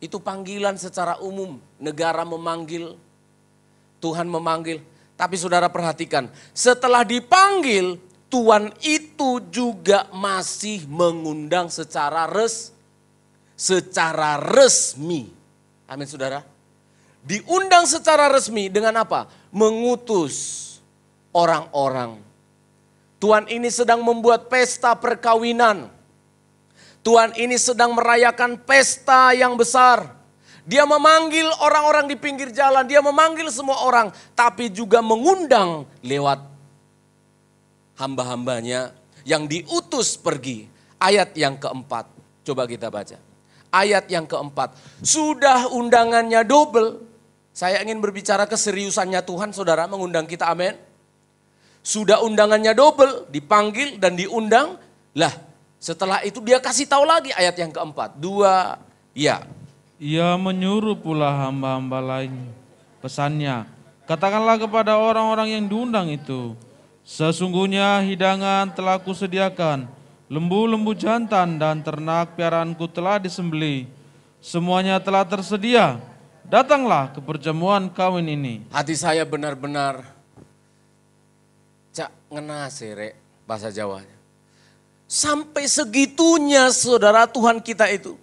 Itu panggilan secara umum. Negara memanggil, Tuhan memanggil. Tapi saudara perhatikan, setelah dipanggil, Tuhan itu juga masih mengundang secara resmi. Amin saudara. Diundang secara resmi dengan apa? Mengutus orang-orang. Tuhan ini sedang membuat pesta perkawinan. Tuhan ini sedang merayakan pesta yang besar. Dia memanggil orang-orang di pinggir jalan, dia memanggil semua orang, tapi juga mengundang lewat hamba-hambanya yang diutus pergi. Ayat yang keempat, coba kita baca. Ayat yang keempat, sudah undangannya double. Saya ingin berbicara keseriusannya Tuhan, saudara, mengundang kita, amin. Sudah undangannya double, dipanggil dan diundang. Lah, setelah itu dia kasih tahu lagi ayat yang keempat. 2, ya. Ia menyuruh pula hamba-hamba lain. Pesannya, katakanlah kepada orang-orang yang diundang itu, sesungguhnya hidangan telah kusediakan, lembu-lembu jantan dan ternak piaraanku telah disembelih. Semuanya telah tersedia. Datanglah ke perjamuan kawin ini. Hati saya benar-benar cak ngena serek bahasa Jawanya. Sampai segitunya saudara Tuhan kita itu.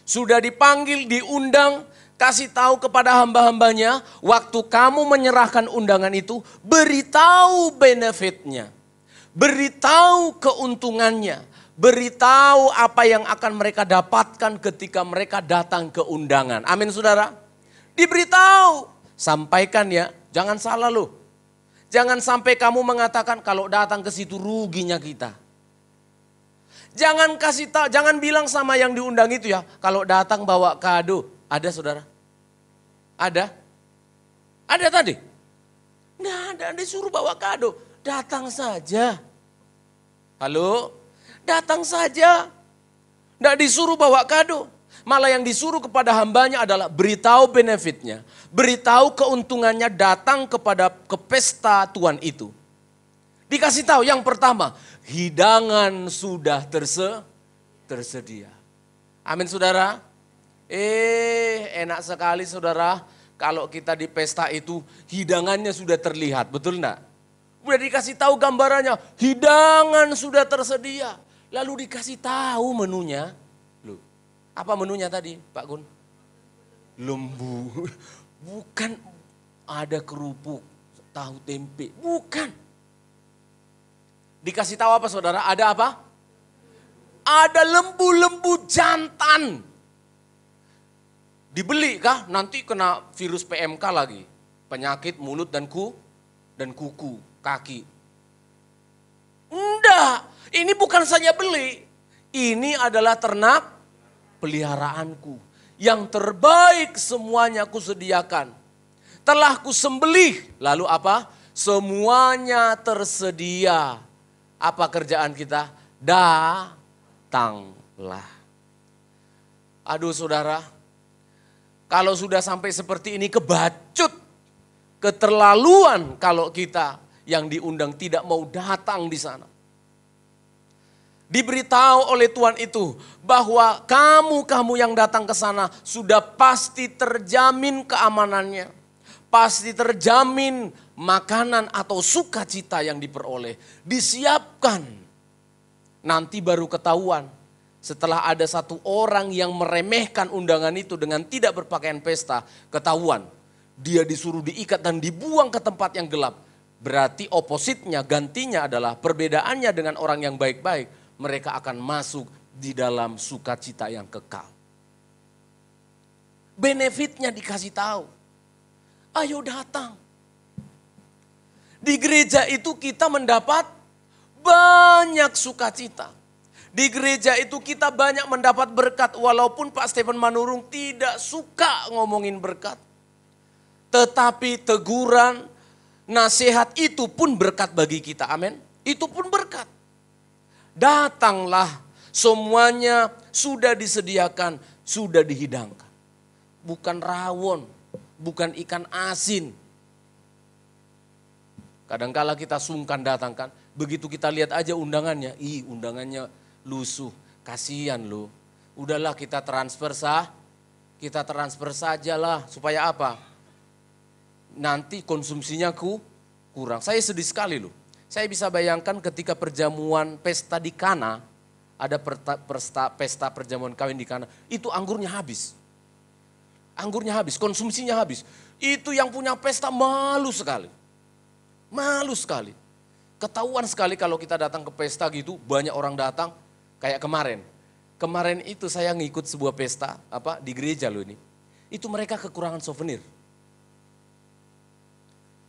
Sudah dipanggil, diundang, kasih tahu kepada hamba-hambanya. Waktu kamu menyerahkan undangan itu, beritahu benefitnya. Beritahu keuntungannya. Beritahu apa yang akan mereka dapatkan ketika mereka datang ke undangan. Amin saudara. Diberitahu. Sampaikan ya, jangan salah loh. Jangan sampai kamu mengatakan kalau datang ke situ ruginya kita. Jangan kasih tahu, jangan bilang sama yang diundang itu ya, kalau datang bawa kado. Ada saudara? Ada? Ada tadi? Nggak ada, disuruh bawa kado. Datang saja. Halo? Datang saja. Nggak disuruh bawa kado. Malah yang disuruh kepada hambanya adalah beritahu benefitnya. Beritahu keuntungannya datang ke pesta Tuhan itu. Dikasih tahu yang pertama, hidangan sudah tersedia. Amin saudara. Enak sekali saudara. Kalau kita di pesta itu hidangannya sudah terlihat, betul enggak? Udah dikasih tahu gambarannya, hidangan sudah tersedia. Lalu dikasih tahu menunya. Loh, apa menunya tadi Pak Gun? Lembu. Bukan ada kerupuk, tahu tempe. Bukan. Dikasih tahu apa saudara? Ada apa? Ada lembu-lembu jantan. Dibeli kah? Nanti kena virus PMK lagi. Penyakit mulut dan kuku, kaki. Enggak, ini bukan saja beli. Ini adalah ternak peliharaanku. Yang terbaik semuanya kusediakan. Telah kusembelih. Lalu apa? Semuanya tersedia. Apa kerjaan kita? Datanglah. Aduh saudara, kalau sudah sampai seperti ini kebacut, keterlaluan kalau kita yang diundang tidak mau datang di sana. Diberitahu oleh Tuhan itu bahwa kamu yang datang ke sana sudah pasti terjamin keamanannya. Pasti terjamin makanan atau sukacita yang diperoleh. Disiapkan. Nanti baru ketahuan. Setelah ada satu orang yang meremehkan undangan itu dengan tidak berpakaian pesta, ketahuan. Dia disuruh diikat dan dibuang ke tempat yang gelap. Berarti opositnya, gantinya adalah perbedaannya dengan orang yang baik-baik. Mereka akan masuk di dalam sukacita yang kekal. Benefitnya dikasih tahu. Ayo datang. Di gereja itu kita mendapat banyak sukacita. Di gereja itu kita banyak mendapat berkat, walaupun Pak Stephen Manurung tidak suka ngomongin berkat. Tetapi teguran, nasihat itu pun berkat bagi kita, amin. Itu pun berkat. Datanglah, semuanya sudah disediakan, sudah dihidangkan. Bukan rawon, bukan ikan asin. Kadangkala kita sungkan datang kan, begitu kita lihat aja undangannya, undangannya lusuh, kasihan loh. Udahlah kita transfer sajalah, supaya apa? Nanti konsumsinya kurang. Saya sedih sekali loh. Saya bisa bayangkan ketika perjamuan pesta di Kana, ada pesta perjamuan kawin di Kana, itu anggurnya habis. Anggurnya habis, konsumsinya habis. Itu yang punya pesta malu sekali. Malu sekali. Ketahuan sekali kalau kita datang ke pesta gitu, banyak orang datang. Kayak kemarin. Kemarin itu saya ngikut sebuah pesta di gereja loh ini. Itu mereka kekurangan souvenir.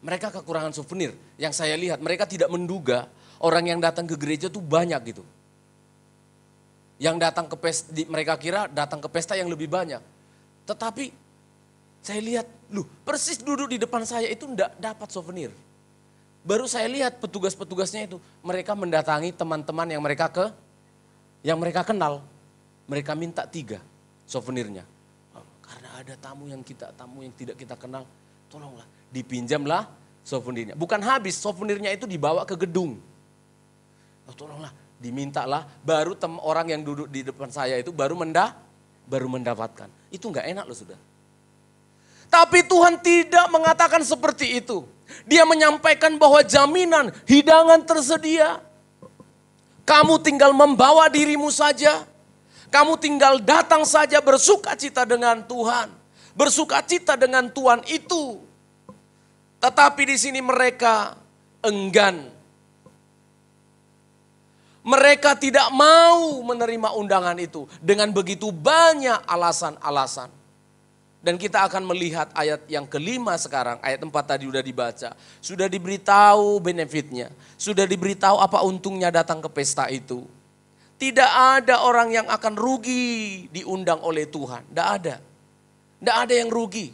Mereka kekurangan souvenir. Yang saya lihat mereka tidak menduga orang yang datang ke gereja tuh banyak gitu. Yang datang ke pesta, mereka kira datang ke pesta yang lebih banyak. Tetapi saya lihat, persis duduk di depan saya itu enggak dapat souvenir. Baru saya lihat petugas-petugasnya itu, mereka mendatangi teman-teman yang mereka kenal. Mereka minta 3 souvenirnya. Karena ada tamu yang tidak kita kenal, tolonglah dipinjamlah souvenirnya. Bukan habis, souvenirnya itu dibawa ke gedung. Tolonglah, dimintalah, baru orang yang duduk di depan saya itu baru mendapatkan. Itu enggak enak loh sudah. Tapi Tuhan tidak mengatakan seperti itu. Dia menyampaikan bahwa jaminan hidangan tersedia. Kamu tinggal membawa dirimu saja. Kamu tinggal datang saja bersukacita dengan Tuhan. Bersukacita dengan Tuhan itu. Tetapi di sini mereka enggan. Mereka tidak mau menerima undangan itu dengan begitu banyak alasan-alasan. Dan kita akan melihat ayat yang kelima sekarang, ayat 4 tadi sudah dibaca. Sudah diberitahu benefitnya, sudah diberitahu apa untungnya datang ke pesta itu. Tidak ada orang yang akan rugi diundang oleh Tuhan, tidak ada. Tidak ada yang rugi.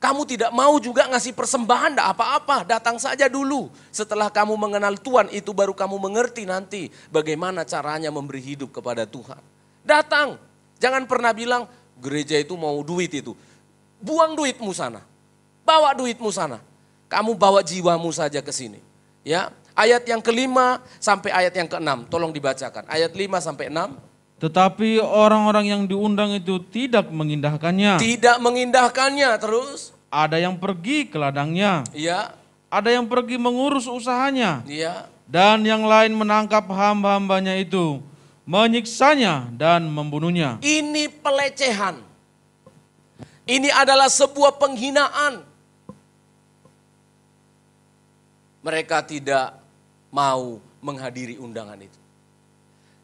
Kamu tidak mau juga ngasih persembahan, tidak apa-apa, datang saja dulu. Setelah kamu mengenal Tuhan itu baru kamu mengerti nanti bagaimana caranya memberi hidup kepada Tuhan. Datang, jangan pernah bilang, gereja itu mau duit itu. Buang duitmu sana. Bawa duitmu sana. Kamu bawa jiwamu saja ke sini. Ya, ayat yang kelima sampai ayat yang keenam. Tolong dibacakan. Ayat 5 sampai 6. Tetapi orang-orang yang diundang itu tidak mengindahkannya. Tidak mengindahkannya terus. Ada yang pergi ke ladangnya. Iya. Ada yang pergi mengurus usahanya. Iya. Dan yang lain menangkap hamba-hambanya itu, menyiksanya dan membunuhnya. Ini pelecehan. Ini adalah sebuah penghinaan. Mereka tidak mau menghadiri undangan itu.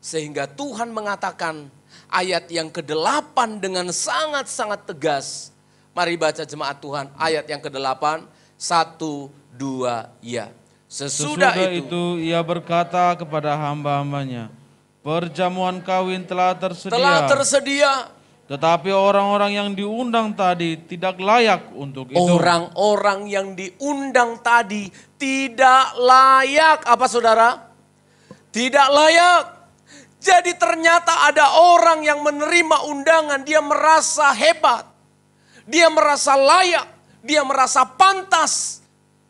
Sehingga Tuhan mengatakan ayat yang ke-8 dengan sangat-sangat tegas. Mari baca jemaat Tuhan ayat yang ke-8. 1, 2, ya. Sesudah itu ia berkata kepada hamba-hambanya, perjamuan kawin telah tersedia. Telah tersedia. Tetapi orang-orang yang diundang tadi tidak layak untuk itu. Orang-orang yang diundang tadi tidak layak. Apa saudara? Tidak layak. Jadi ternyata ada orang yang menerima undangan, dia merasa hebat. Dia merasa layak, dia merasa pantas.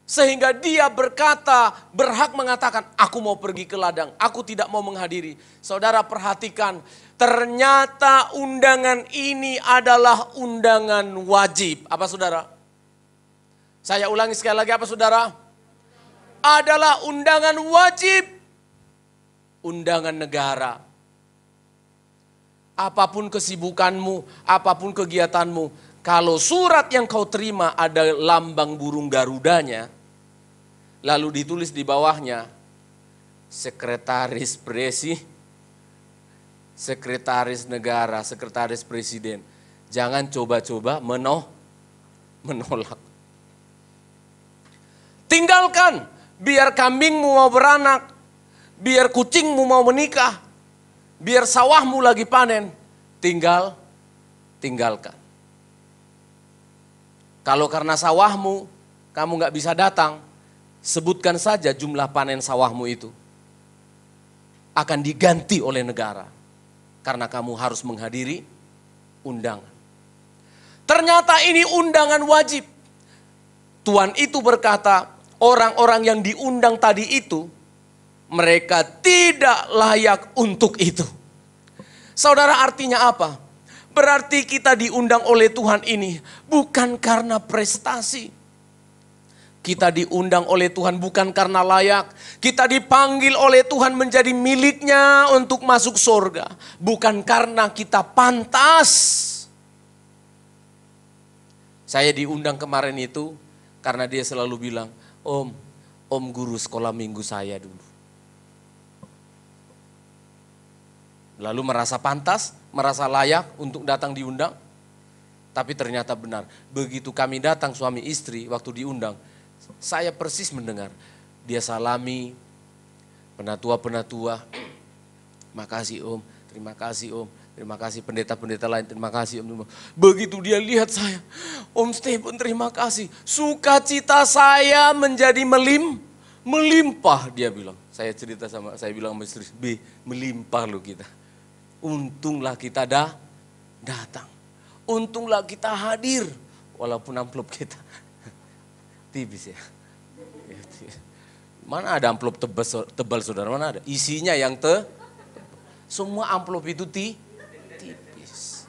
Sehingga dia berhak mengatakan, aku mau pergi ke ladang, aku tidak mau menghadiri. Saudara perhatikan, ternyata undangan ini adalah undangan wajib. Apa saudara? Saya ulangi sekali lagi, apa saudara? Adalah undangan wajib. Undangan negara. apapun kesibukanmu, apapun kegiatanmu, kalau surat yang kau terima ada lambang burung garudanya, lalu ditulis di bawahnya, sekretaris sekretaris negara, sekretaris presiden, jangan coba-coba menolak. Tinggalkan, biar kambingmu mau beranak, biar kucingmu mau menikah, biar sawahmu lagi panen, tinggalkan. Kalau karena sawahmu, kamu nggak bisa datang, sebutkan saja jumlah panen sawahmu itu. Akan diganti oleh negara. Karena kamu harus menghadiri undangan. Ternyata ini undangan wajib. Tuhan itu berkata, orang-orang yang diundang tadi itu, mereka tidak layak untuk itu. Saudara, artinya apa? Berarti kita diundang oleh Tuhan ini bukan karena prestasi. Kita diundang oleh Tuhan bukan karena layak. Kita dipanggil oleh Tuhan menjadi miliknya untuk masuk surga. Bukan karena kita pantas. Saya diundang kemarin itu karena dia selalu bilang, Om guru sekolah minggu saya dulu. Lalu merasa pantas, merasa layak untuk datang diundang. Tapi ternyata benar, begitu kami datang suami istri waktu diundang, saya persis mendengar dia salami penatua-penatua. Makasih Om, terima kasih Om, terima kasih pendeta-pendeta lain, terima kasih Om. Begitu dia lihat saya, Om Stephen terima kasih. Sukacita saya menjadi melimpah, dia bilang. Saya bilang sama istri, melimpah loh kita. Untunglah kita datang. Untunglah kita hadir. Walaupun amplop kita tipis ya. Mana ada amplop tebal saudara, mana ada? Isinya yang semua amplop itu tipis.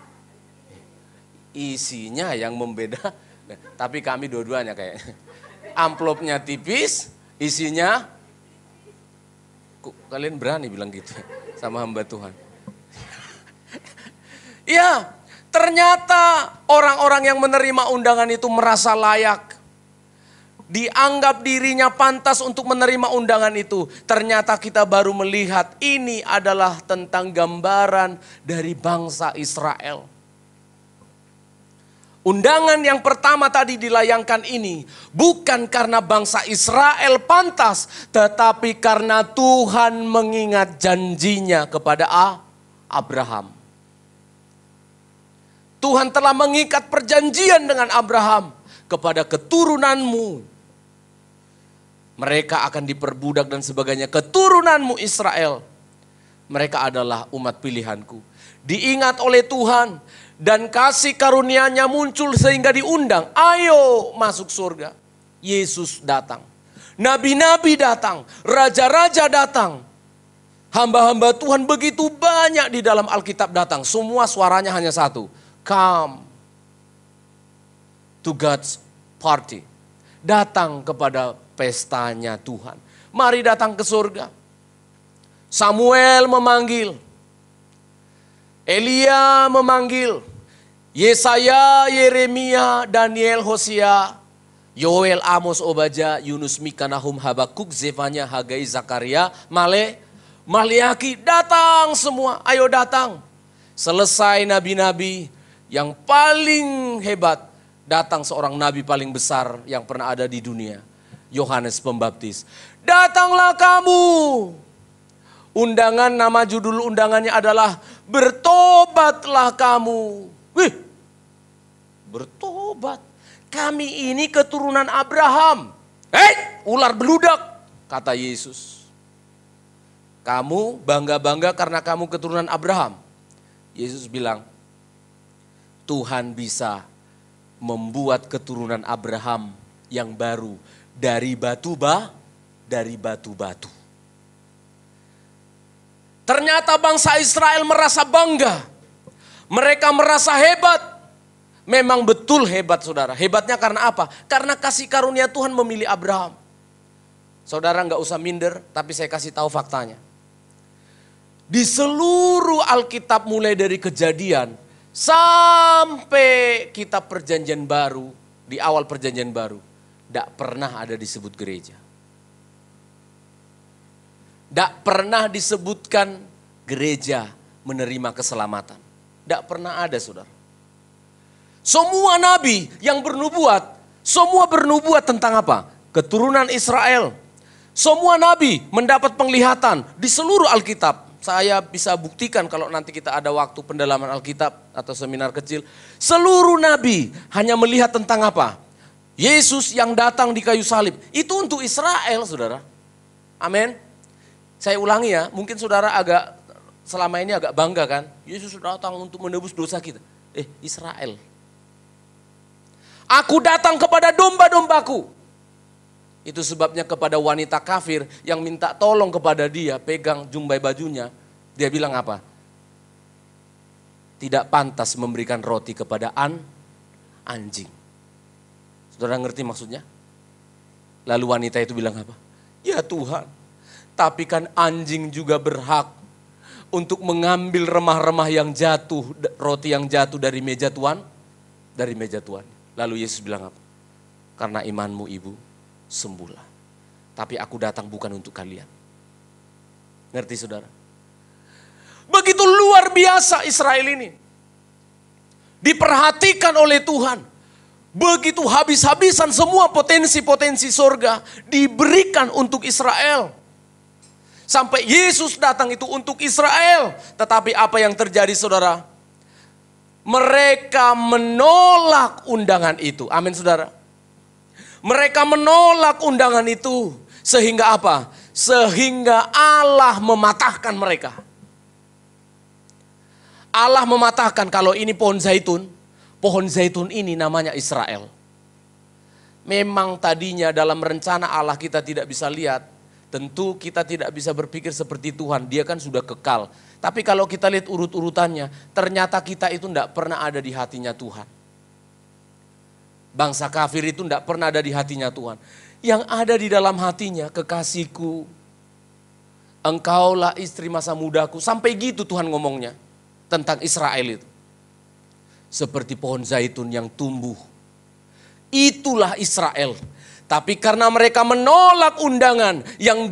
Isinya yang membeda. Tapi kami dua-duanya kayak amplopnya tipis, isinya. Kalian berani bilang gitu sama hamba Tuhan? Ya, ternyata orang-orang yang menerima undangan itu merasa layak. Dianggap dirinya pantas untuk menerima undangan itu. Ternyata kita baru melihat ini adalah tentang gambaran dari bangsa Israel. Undangan yang pertama tadi dilayangkan ini bukan karena bangsa Israel pantas, tetapi karena Tuhan mengingat janjinya kepada Abraham. Tuhan telah mengikat perjanjian dengan Abraham, kepada keturunanmu mereka akan diperbudak dan sebagainya. Keturunanmu Israel, mereka adalah umat pilihanku. Diingat oleh Tuhan dan kasih karunia-Nya muncul sehingga diundang. Ayo masuk surga. Yesus datang. Nabi-nabi datang. Raja-raja datang. Hamba-hamba Tuhan begitu banyak di dalam Alkitab datang. Semua suaranya hanya satu. Come to God's party. Datang kepada pestanya Tuhan. Mari datang ke surga. Samuel memanggil. Elia memanggil. Yesaya, Yeremia, Daniel, Hosea, Yoel, Amos, Obadya, Yunus, Mika, Nahum, Habakuk, Zefanya, Hagai, Zakaria, Maliaki. Datang semua, ayo datang. Selesai nabi-nabi yang paling hebat, datang seorang nabi paling besar yang pernah ada di dunia. Yohanes Pembaptis. Datanglah kamu. Undangan, nama judul undangannya adalah bertobatlah kamu. Wih, bertobat. Kami ini keturunan Abraham. Ular beludak, kata Yesus. Kamu bangga-bangga karena kamu keturunan Abraham. Yesus bilang, Tuhan bisa membuat keturunan Abraham yang baru dari batu-batu. Ternyata bangsa Israel merasa bangga. Mereka merasa hebat. Memang betul hebat saudara. Hebatnya karena apa? Karena kasih karunia Tuhan memilih Abraham. Saudara nggak usah minder, tapi saya kasih tahu faktanya. Di seluruh Alkitab mulai dari Kejadian sampai kitab Perjanjian Baru, di awal Perjanjian Baru, tidak pernah ada disebut gereja. Tidak pernah disebutkan gereja menerima keselamatan. Tidak pernah ada, saudara. Semua nabi yang bernubuat, semua bernubuat tentang apa? Keturunan Israel. Semua nabi mendapat penglihatan di seluruh Alkitab. Saya bisa buktikan kalau nanti kita ada waktu pendalaman Alkitab atau seminar kecil. Seluruh nabi hanya melihat tentang apa? Yesus yang datang di kayu salib. Itu untuk Israel, saudara. Amin. Saya ulangi ya, mungkin saudara selama ini agak bangga kan. Yesus datang untuk menebus dosa kita. Israel. Aku datang kepada domba-dombaku. Itu sebabnya kepada wanita kafir yang minta tolong kepada dia, pegang jumbai bajunya. Dia bilang apa? Tidak pantas memberikan roti kepada anjing. Saudara ngerti maksudnya? Lalu wanita itu bilang apa? Ya Tuhan, tapi kan anjing juga berhak untuk mengambil remah-remah yang jatuh, roti yang jatuh dari meja Tuhan. Dari meja Tuhan. Lalu Yesus bilang apa? Karena imanmu ibu, sembuhlah. Tapi aku datang bukan untuk kalian. Ngerti saudara? Begitu luar biasa Israel ini. Diperhatikan oleh Tuhan. Begitu habis-habisan semua potensi-potensi sorga diberikan untuk Israel. Sampai Yesus datang itu untuk Israel. Tetapi apa yang terjadi saudara? Mereka menolak undangan itu. Amin saudara. Mereka menolak undangan itu. Sehingga apa? Sehingga Allah mematahkan mereka. Allah mematahkan kalau ini pohon zaitun. Pohon zaitun ini namanya Israel. Memang tadinya dalam rencana Allah kita tidak bisa lihat. Tentu kita tidak bisa berpikir seperti Tuhan. Dia kan sudah kekal. Tapi kalau kita lihat urut-urutannya. Ternyata kita itu tidak pernah ada di hatinya Tuhan. Bangsa kafir itu tidak pernah ada di hatinya Tuhan. Yang ada di dalam hatinya, kekasihku, engkaulah istri masa mudaku. Sampai gitu Tuhan ngomongnya tentang Israel itu. Seperti pohon zaitun yang tumbuh. Itulah Israel. Tapi karena mereka menolak undangan yang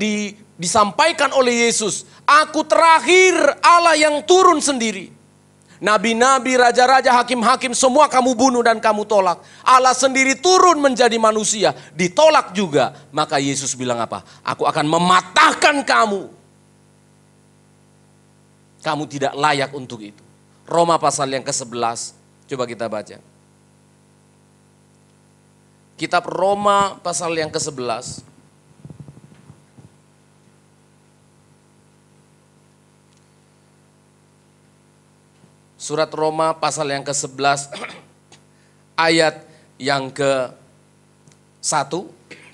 disampaikan oleh Yesus. Aku terakhir Allah yang turun sendiri. Nabi-nabi, raja-raja, hakim-hakim semua kamu bunuh dan kamu tolak. Allah sendiri turun menjadi manusia. Ditolak juga. Maka Yesus bilang apa? Aku akan mematahkan kamu. Kamu tidak layak untuk itu. Roma pasal yang ke-11. Coba kita baca. Kitab Roma pasal yang ke-11. Surat Roma pasal yang ke-11 ayat yang ke-1.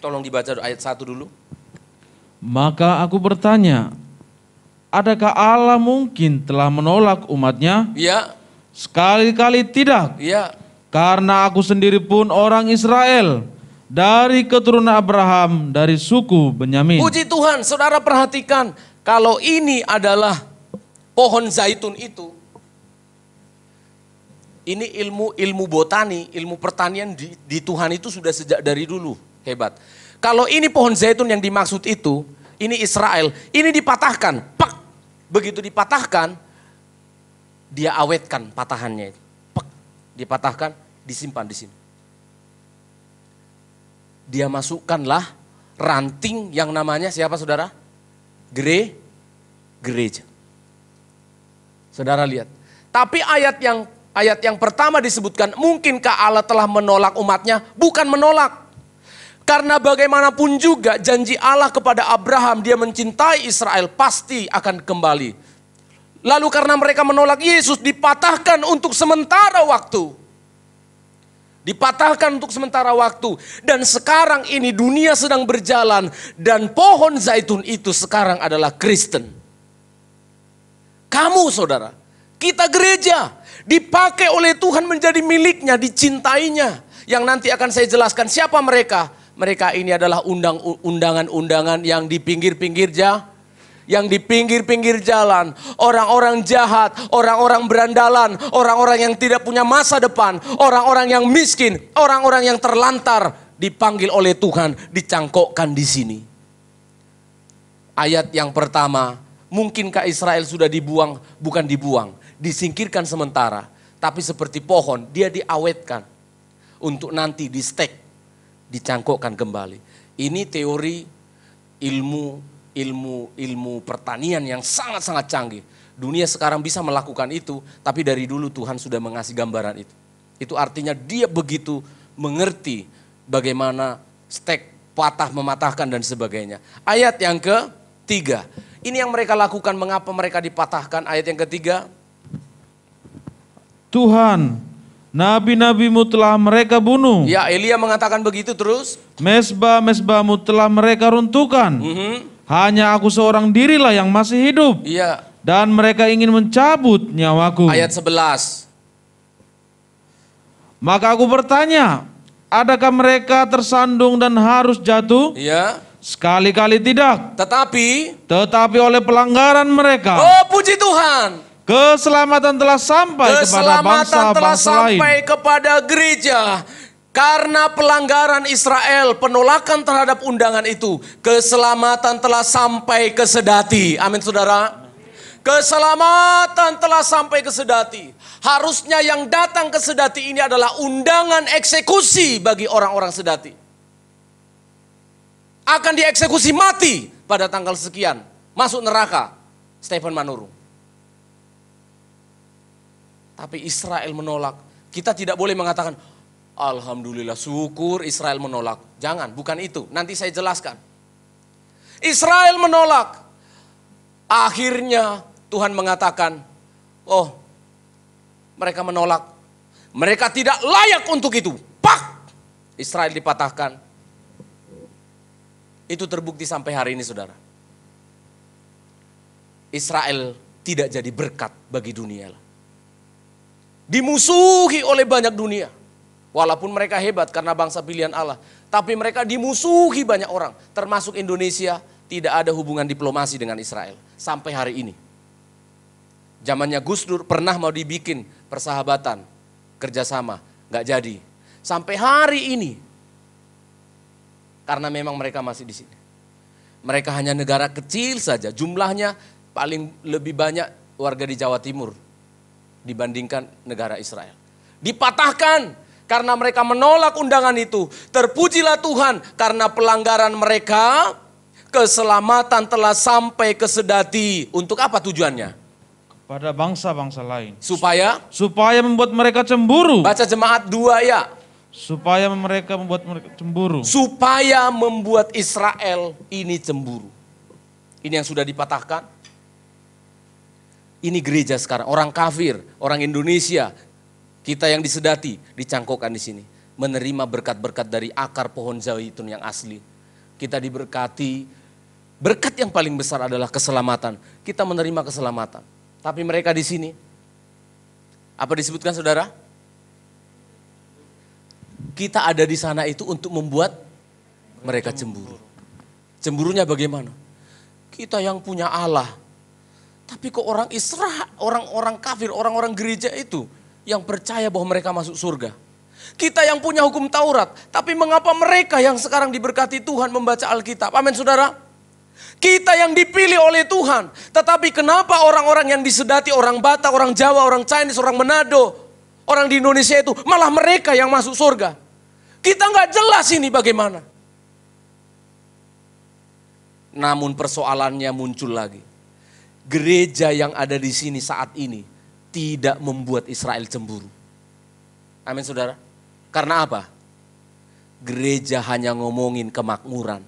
Tolong dibaca ayat 1 dulu. Maka aku bertanya, adakah Allah mungkin telah menolak umatnya? Ya. Sekali-kali tidak. Ya. Karena aku sendiri pun orang Israel, dari keturunan Abraham, dari suku Benyamin. Puji Tuhan, saudara perhatikan. Kalau ini adalah pohon zaitun itu. Ini ilmu botani, ilmu pertanian di Tuhan itu sudah sejak dari dulu. Hebat. Kalau ini pohon zaitun yang dimaksud itu, ini Israel, ini dipatahkan. Pak. Begitu dipatahkan, dia awetkan patahannya. Pak. Dipatahkan, disimpan di sini. Dia masukkanlah ranting yang namanya siapa saudara? Gereja. Saudara lihat. Tapi ayat yang pertama disebutkan, mungkinkah Allah telah menolak umatnya? Bukan menolak. Karena bagaimanapun juga janji Allah kepada Abraham, dia mencintai Israel, pasti akan kembali. Lalu karena mereka menolak Yesus, dipatahkan untuk sementara waktu. Dipatahkan untuk sementara waktu. Dan sekarang ini dunia sedang berjalan. Dan pohon zaitun itu sekarang adalah Kristen. Kamu saudara, kita gereja. Dipakai oleh Tuhan menjadi miliknya, dicintainya. Yang nanti akan saya jelaskan siapa mereka. Mereka ini adalah undangan-undangan yang di pinggir-pinggir yang di pinggir-pinggir jalan, orang-orang jahat, orang-orang berandalan, orang-orang yang tidak punya masa depan, orang-orang yang miskin, orang-orang yang terlantar, dipanggil oleh Tuhan, dicangkokkan di sini. Ayat yang pertama, mungkinkah Israel sudah dibuang? Bukan dibuang, disingkirkan sementara. Tapi seperti pohon, dia diawetkan untuk nanti di stek, dicangkokkan kembali. Ini teori ilmu pertanian yang sangat-sangat canggih. Dunia sekarang bisa melakukan itu, tapi dari dulu Tuhan sudah mengasih gambaran itu. Itu artinya dia begitu mengerti bagaimana stek patah mematahkan dan sebagainya. Ayat yang ketiga, ini yang mereka lakukan, mengapa mereka dipatahkan. Ayat yang ketiga, Tuhan, nabi-nabimu telah mereka bunuh. Ya, Elia mengatakan begitu terus. Mesbah-mesbahmu telah mereka runtuhkan. Hanya aku seorang dirilah yang masih hidup. Iya. Dan mereka ingin mencabut nyawaku. Ayat 11. Maka aku bertanya, adakah mereka tersandung dan harus jatuh? Iya. Sekali-kali tidak. Tetapi oleh pelanggaran mereka. Oh, puji Tuhan. Keselamatan telah sampai kepada bangsa-bangsa lain. Sampai kepada gereja. Karena pelanggaran Israel, penolakan terhadap undangan itu, keselamatan telah sampai ke Sedati. Amin saudara. Keselamatan telah sampai ke Sedati. Harusnya yang datang ke Sedati ini adalah undangan eksekusi bagi orang-orang Sedati. Akan dieksekusi mati pada tanggal sekian. Masuk neraka, Stephen Manurung. Tapi Israel menolak. Kita tidak boleh mengatakan, alhamdulillah syukur Israel menolak. Jangan, bukan itu. Nanti saya jelaskan. Israel menolak. Akhirnya Tuhan mengatakan, oh mereka menolak. Mereka tidak layak untuk itu. Pak! Israel dipatahkan. Itu terbukti sampai hari ini saudara. Israel tidak jadi berkat bagi dunia. Dimusuhi oleh banyak dunia. Walaupun mereka hebat karena bangsa pilihan Allah. Tapi mereka dimusuhi banyak orang. Termasuk Indonesia tidak ada hubungan diplomasi dengan Israel. Sampai hari ini. Zamannya Gus Dur pernah mau dibikin persahabatan. Kerjasama. Gak jadi. Sampai hari ini. Karena memang mereka masih di sini. Mereka hanya negara kecil saja. Jumlahnya paling lebih banyak warga di Jawa Timur. Dibandingkan negara Israel. Dipatahkan karena mereka menolak undangan itu. Terpujilah Tuhan karena pelanggaran mereka, keselamatan telah sampai ke Sedati. Untuk apa tujuannya? Kepada bangsa-bangsa lain. Supaya membuat mereka cemburu. Baca jemaat 2 ya. Supaya mereka membuat mereka cemburu. Supaya membuat Israel ini cemburu. Ini yang sudah dipatahkan. Ini gereja sekarang, orang kafir, orang Indonesia, kita yang di Sedati dicangkokkan di sini, menerima berkat-berkat dari akar pohon zaitun yang asli. Kita diberkati, berkat yang paling besar adalah keselamatan. Kita menerima keselamatan. Tapi mereka di sini, apa disebutkan saudara? Kita ada di sana itu untuk membuat mereka cemburu. Cemburunya bagaimana? Kita yang punya Allah. Tapi kok orang Israel, orang-orang kafir, orang-orang gereja itu yang percaya bahwa mereka masuk surga. Kita yang punya hukum Taurat, tapi mengapa mereka yang sekarang diberkati Tuhan membaca Alkitab? Amin saudara. Kita yang dipilih oleh Tuhan, tetapi kenapa orang-orang yang di Sedati, orang Batak, orang Jawa, orang Chinese, orang Manado, orang di Indonesia itu malah mereka yang masuk surga? Kita nggak jelas ini bagaimana. Namun persoalannya muncul lagi. Gereja yang ada di sini saat ini tidak membuat Israel cemburu. Amin saudara. Karena apa? Gereja hanya ngomongin kemakmuran.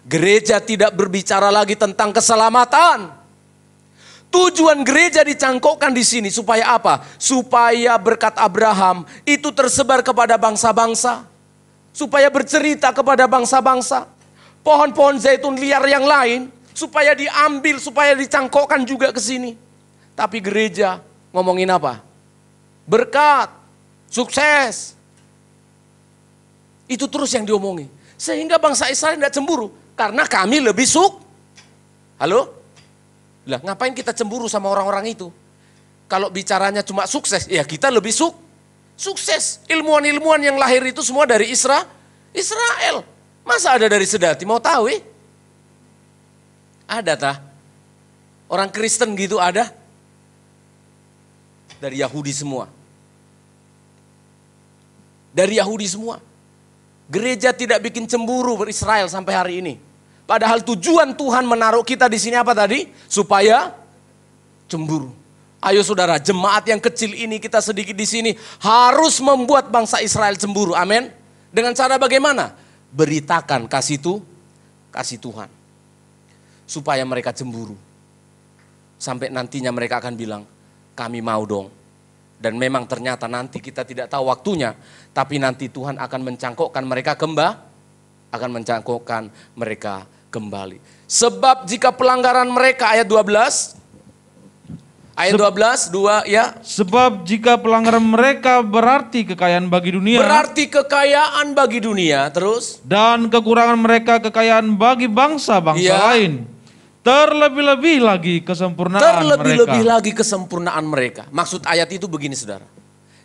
Gereja tidak berbicara lagi tentang keselamatan. Tujuan gereja dicangkokkan di sini supaya apa? Supaya berkat Abraham itu tersebar kepada bangsa-bangsa. Supaya bercerita kepada bangsa-bangsa. Pohon-pohon zaitun liar yang lain supaya diambil, supaya dicangkokkan juga ke sini. Tapi gereja ngomongin apa? Berkat, sukses. Itu terus yang diomongin. Sehingga bangsa Israel tidak cemburu. Karena kami lebih Halo? Lah ngapain kita cemburu sama orang-orang itu? Kalau bicaranya cuma sukses, ya kita lebih sukses. Ilmuwan-ilmuwan yang lahir itu semua dari Israel. Masa ada dari Sedati? Mau tahu ya? Ada tah? Orang Kristen gitu ada? Dari Yahudi semua. Dari Yahudi semua. Gereja tidak bikin cemburu Israel sampai hari ini. Padahal tujuan Tuhan menaruh kita di sini apa tadi? Supaya cemburu. Ayo saudara, jemaat yang kecil ini kita sedikit di sini harus membuat bangsa Israel cemburu. Amin. Dengan cara bagaimana? Beritakan kasih Tuhan. Supaya mereka cemburu. Sampai nantinya mereka akan bilang, kami mau dong. Dan memang ternyata nanti kita tidak tahu waktunya. Tapi nanti Tuhan akan mencangkokkan mereka kembali. Sebab jika pelanggaran mereka, ayat 12. Ayat 12, 2 ya. Sebab jika pelanggaran mereka berarti kekayaan bagi dunia. Berarti kekayaan bagi dunia, terus. Dan kekurangan mereka kekayaan bagi bangsa-bangsa lain. Terlebih-lebih lagi kesempurnaan mereka. Maksud ayat itu begini saudara.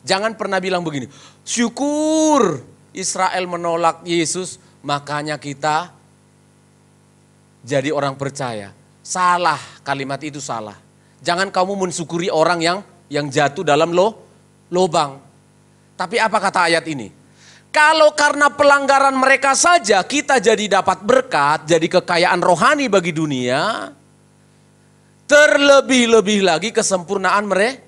Jangan pernah bilang begini. Syukur Israel menolak Yesus, makanya kita jadi orang percaya. Salah, kalimat itu salah. Jangan kamu mensyukuri orang yang jatuh dalam lubang. Tapi apa kata ayat ini? Kalau karena pelanggaran mereka saja kita jadi dapat berkat, jadi kekayaan rohani bagi dunia, terlebih-lebih lagi kesempurnaan mereka.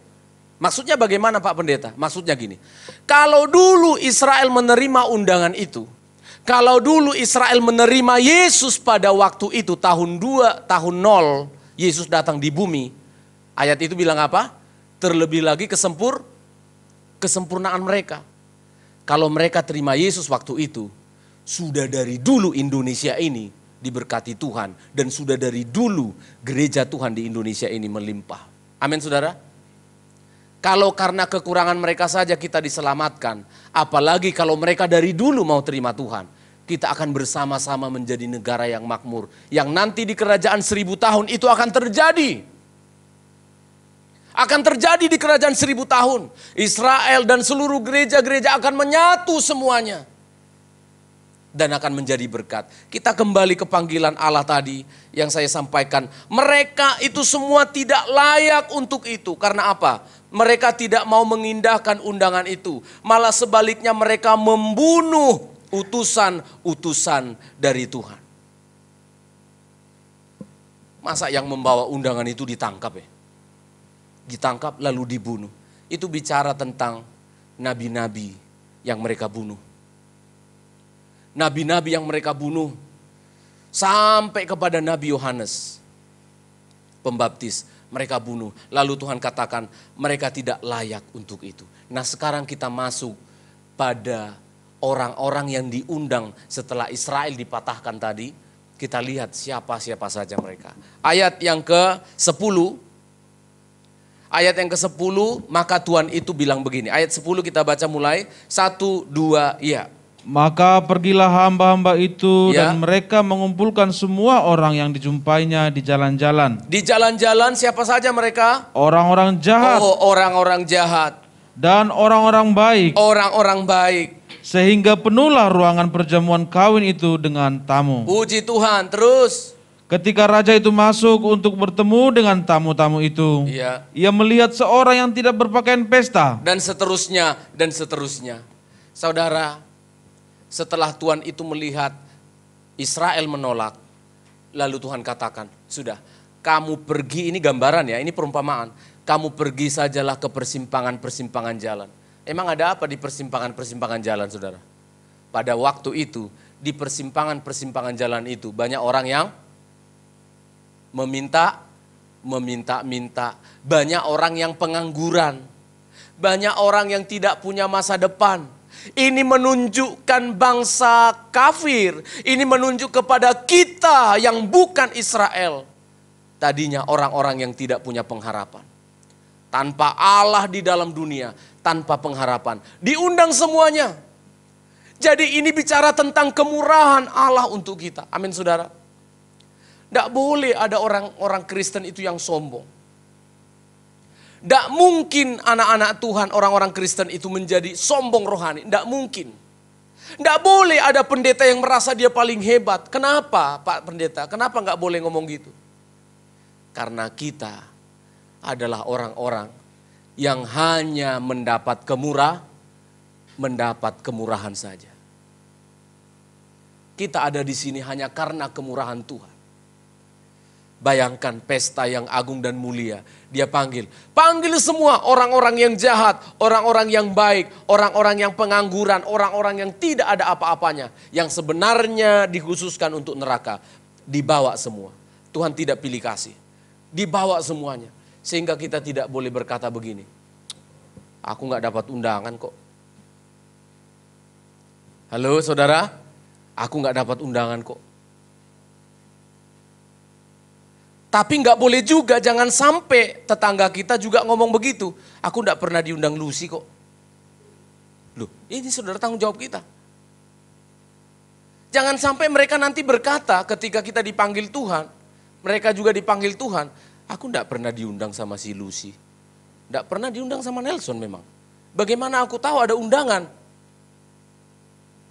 Maksudnya bagaimana Pak Pendeta? Maksudnya gini, kalau dulu Israel menerima undangan itu, kalau dulu Israel menerima Yesus pada waktu itu tahun 2, tahun 0, Yesus datang di bumi. Ayat itu bilang apa? Terlebih lagi kesempurnaan mereka. Kalau mereka terima Yesus waktu itu, sudah dari dulu Indonesia ini diberkati Tuhan. Dan sudah dari dulu gereja Tuhan di Indonesia ini melimpah. Amin saudara. Kalau karena kekurangan mereka saja kita diselamatkan. Apalagi kalau mereka dari dulu mau terima Tuhan. Kita akan bersama-sama menjadi negara yang makmur. Yang nanti di kerajaan 1000 tahun itu akan terjadi. Akan terjadi di kerajaan 1000 tahun. Israel dan seluruh gereja-gereja akan menyatu semuanya. Dan akan menjadi berkat. Kita kembali ke panggilan Allah tadi yang saya sampaikan. Mereka itu semua tidak layak untuk itu. Karena apa? Mereka tidak mau mengindahkan undangan itu. Malah sebaliknya mereka membunuh utusan-utusan dari Tuhan. Masa yang membawa undangan itu ditangkap ya? Ditangkap lalu dibunuh. Itu bicara tentang nabi-nabi yang mereka bunuh. Nabi-nabi yang mereka bunuh sampai kepada Nabi Yohanes Pembaptis mereka bunuh. Lalu Tuhan katakan mereka tidak layak untuk itu. Nah sekarang kita masuk pada orang-orang yang diundang setelah Israel dipatahkan tadi. Kita lihat siapa-siapa saja mereka. Ayat yang ke-10. Ayat yang ke-10, maka Tuhan itu bilang begini. Ayat 10 kita baca mulai. 1, 2, iya. Maka pergilah hamba-hamba itu dan mereka mengumpulkan semua orang yang dijumpainya di jalan-jalan. Di jalan-jalan siapa saja mereka? Orang-orang jahat. Oh, orang-orang jahat. Dan orang-orang baik. Orang-orang baik. Sehingga penuhlah ruangan perjamuan kawin itu dengan tamu. Puji Tuhan, terus. Ketika raja itu masuk untuk bertemu dengan tamu-tamu itu, ia melihat seorang yang tidak berpakaian pesta. Dan seterusnya, dan seterusnya. Saudara, setelah Tuhan itu melihat Israel menolak, lalu Tuhan katakan, sudah, kamu pergi, ini gambaran ya, ini perumpamaan. Kamu pergi sajalah ke persimpangan-persimpangan jalan. Emang ada apa di persimpangan-persimpangan jalan, saudara? Pada waktu itu, di persimpangan-persimpangan jalan itu, banyak orang yang meminta. Banyak orang yang pengangguran. Banyak orang yang tidak punya masa depan. Ini menunjukkan bangsa kafir. Ini menunjuk kepada kita yang bukan Israel. Tadinya orang-orang yang tidak punya pengharapan. Tanpa Allah di dalam dunia. Tanpa pengharapan. Diundang semuanya. Jadi ini bicara tentang kemurahan Allah untuk kita. Amin saudara. Tidak boleh ada orang-orang Kristen itu yang sombong. Tidak mungkin anak-anak Tuhan, orang-orang Kristen itu menjadi sombong rohani. Tidak mungkin. Tidak boleh ada pendeta yang merasa dia paling hebat. Kenapa Pak Pendeta? Kenapa nggak boleh ngomong gitu? Karena kita adalah orang-orang yang hanya mendapat kemurahan saja. Kita ada di sini hanya karena kemurahan Tuhan. Bayangkan pesta yang agung dan mulia. Dia panggil semua orang-orang yang jahat, orang-orang yang baik, orang-orang yang pengangguran, orang-orang yang tidak ada apa-apanya. Yang sebenarnya dikhususkan untuk neraka. Dibawa semua. Tuhan tidak pilih kasih. Dibawa semuanya. Sehingga kita tidak boleh berkata begini. Aku gak dapat undangan kok. Halo saudara, aku gak dapat undangan kok. Tapi nggak boleh juga, jangan sampai tetangga kita juga ngomong begitu. Aku nggak pernah diundang Lucy kok. Loh, ini saudara tanggung jawab kita. Jangan sampai mereka nanti berkata ketika kita dipanggil Tuhan, mereka juga dipanggil Tuhan, aku nggak pernah diundang sama si Lucy. Nggak pernah diundang sama Nelson memang. Bagaimana aku tahu ada undangan?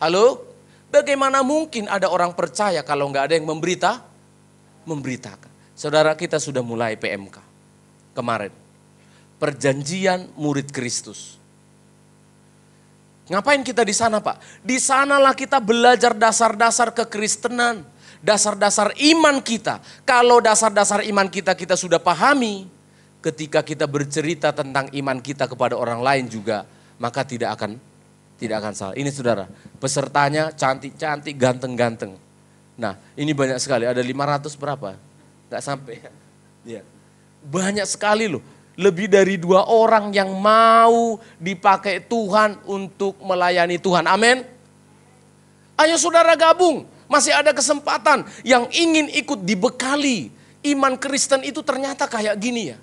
Halo? Bagaimana mungkin ada orang percaya kalau nggak ada yang memberitakan? Saudara, kita sudah mulai PMK kemarin. Perjanjian murid Kristus. Ngapain kita di sana, Pak? Di sanalah kita belajar dasar-dasar kekristenan, dasar-dasar iman kita. Kalau dasar-dasar iman kita sudah pahami, ketika kita bercerita tentang iman kita kepada orang lain juga, maka tidak akan salah. Ini saudara, pesertanya cantik-cantik, ganteng-ganteng. Nah, ini banyak sekali, ada 500 berapa? Nggak sampai ya. Banyak sekali loh. Lebih dari 2 orang yang mau dipakai Tuhan untuk melayani Tuhan. Amin. Ayo saudara gabung. Masih ada kesempatan yang ingin ikut dibekali. Iman Kristen itu ternyata kayak gini ya.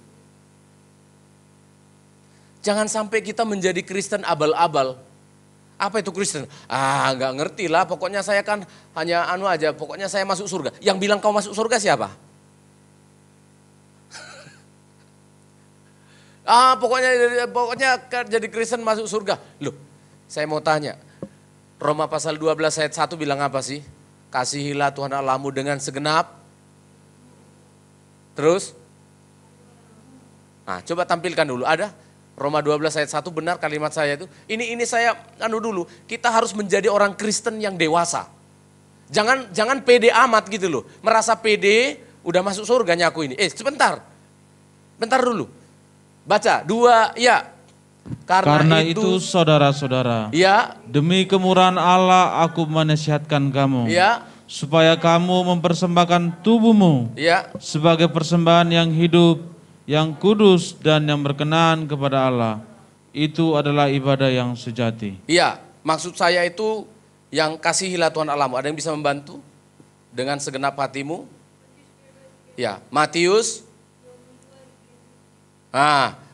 Jangan sampai kita menjadi Kristen abal-abal. Apa itu Kristen? Nggak ngerti lah. Pokoknya saya kan hanya aja. Pokoknya saya masuk surga. Yang bilang kau masuk surga siapa? Pokoknya jadi Kristen masuk surga. Loh, saya mau tanya. Roma pasal 12 ayat 1 bilang apa sih? Kasihilah Tuhan Allahmu dengan segenap. Terus? Nah, coba tampilkan dulu. Ada? Roma 12 ayat 1 benar kalimat saya itu. Ini saya dulu. Kita harus menjadi orang Kristen yang dewasa. Jangan pede amat gitu loh. Merasa pede, udah masuk surganya aku ini. Sebentar. Bentar dulu. Baca, 2, ya. Karena itu saudara-saudara, ya, demi kemurahan Allah aku menasihatkan kamu, ya, supaya kamu mempersembahkan tubuhmu, ya, sebagai persembahan yang hidup, yang kudus dan yang berkenan kepada Allah. Itu adalah ibadah yang sejati. Iya, maksud saya itu yang kasihilah Tuhan Allahmu. Ada yang bisa membantu dengan segenap hatimu? Ya, Matius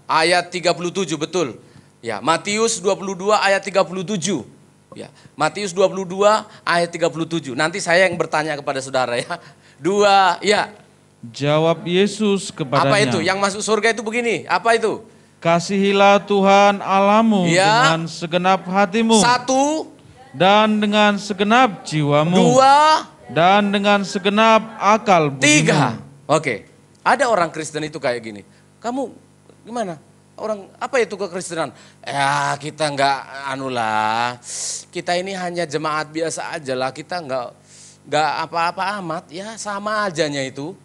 ayat 37, betul. Ya, Matius 22 ayat 37. Ya, Matius 22 ayat 37. Nanti saya yang bertanya kepada saudara ya. 2, ya. Jawab Yesus kepadanya. Apa itu? Yang masuk surga itu begini. Apa itu? Kasihilah Tuhan Allahmu, ya, dengan segenap hatimu. 1. Dan dengan segenap jiwamu. 2. Dan dengan segenap akal budimu. 3. Oke. Ada orang Kristen itu kayak gini. Kamu gimana? Orang apa itu kekristenan? Ya kita nggak kita ini hanya jemaat biasa aja lah, kita nggak apa-apa amat, ya sama ajanya itu.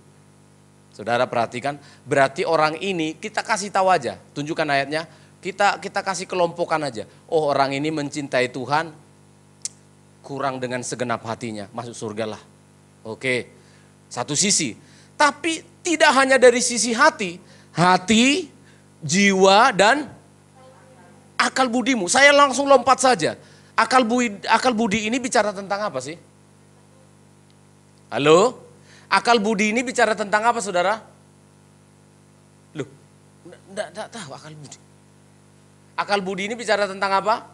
Saudara perhatikan, berarti orang ini kita kasih tahu aja, tunjukkan ayatnya, kita kasih kelompokan aja. Oh orang ini mencintai Tuhan, kurang dengan segenap hatinya, masuk surga lah. Oke, satu sisi. Tapi tidak hanya dari sisi hati, jiwa dan akal budimu. Saya langsung lompat saja. Akal budi ini bicara tentang apa sih? Halo? Akal budi ini bicara tentang apa saudara? Loh, enggak tahu akal budi. Akal budi ini bicara tentang apa?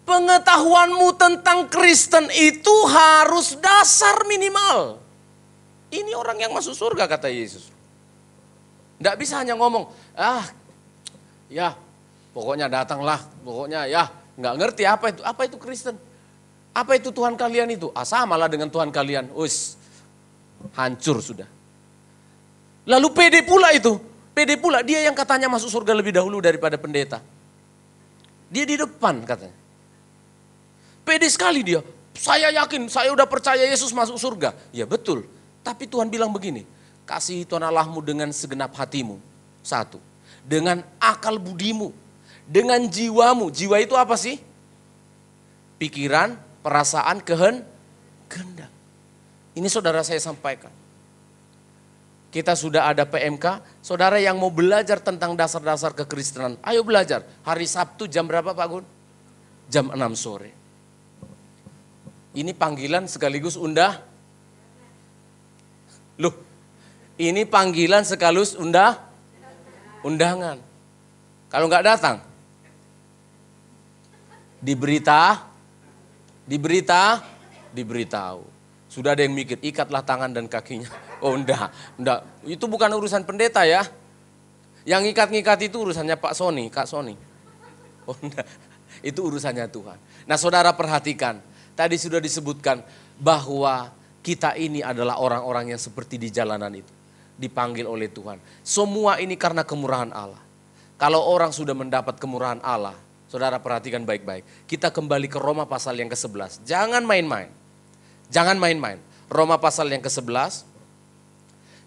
Pengetahuanmu tentang Kristen itu harus dasar minimal. Ini orang yang masuk surga kata Yesus. Tidak bisa hanya ngomong, ya pokoknya datanglah, pokoknya ya nggak ngerti apa itu Kristen. Apa itu Tuhan kalian itu? Samalah dengan Tuhan kalian. Hancur sudah. Lalu pede pula itu. Pede pula dia yang katanya masuk surga lebih dahulu daripada pendeta. Dia di depan katanya. Pede sekali dia. Saya yakin, saya udah percaya Yesus masuk surga. Ya betul. Tapi Tuhan bilang begini. Kasihi Tuhan Allahmu dengan segenap hatimu. 1. Dengan akal budimu. Dengan jiwamu. Jiwa itu apa sih? Pikiran, perasaan, kehendak. Ini saudara saya sampaikan. Kita sudah ada PMK. Saudara yang mau belajar tentang dasar-dasar kekristenan. Ayo belajar. Hari Sabtu jam berapa Pak Gun? Jam 6 sore. Ini panggilan sekaligus undangan. Ini panggilan sekaligus undangan. Kalau nggak datang, diberitahu. Sudah ada yang mikir, ikatlah tangan dan kakinya. Enggak. Itu bukan urusan pendeta ya. Yang ngikat-ngikat itu urusannya Kak Sony. Enggak. Itu urusannya Tuhan. Nah saudara perhatikan. Tadi sudah disebutkan bahwa kita ini adalah orang-orang yang seperti di jalanan itu. Dipanggil oleh Tuhan. Semua ini karena kemurahan Allah. Kalau orang sudah mendapat kemurahan Allah, saudara perhatikan baik-baik. Kita kembali ke Roma pasal yang ke-11. Jangan main-main. Roma pasal yang ke-11.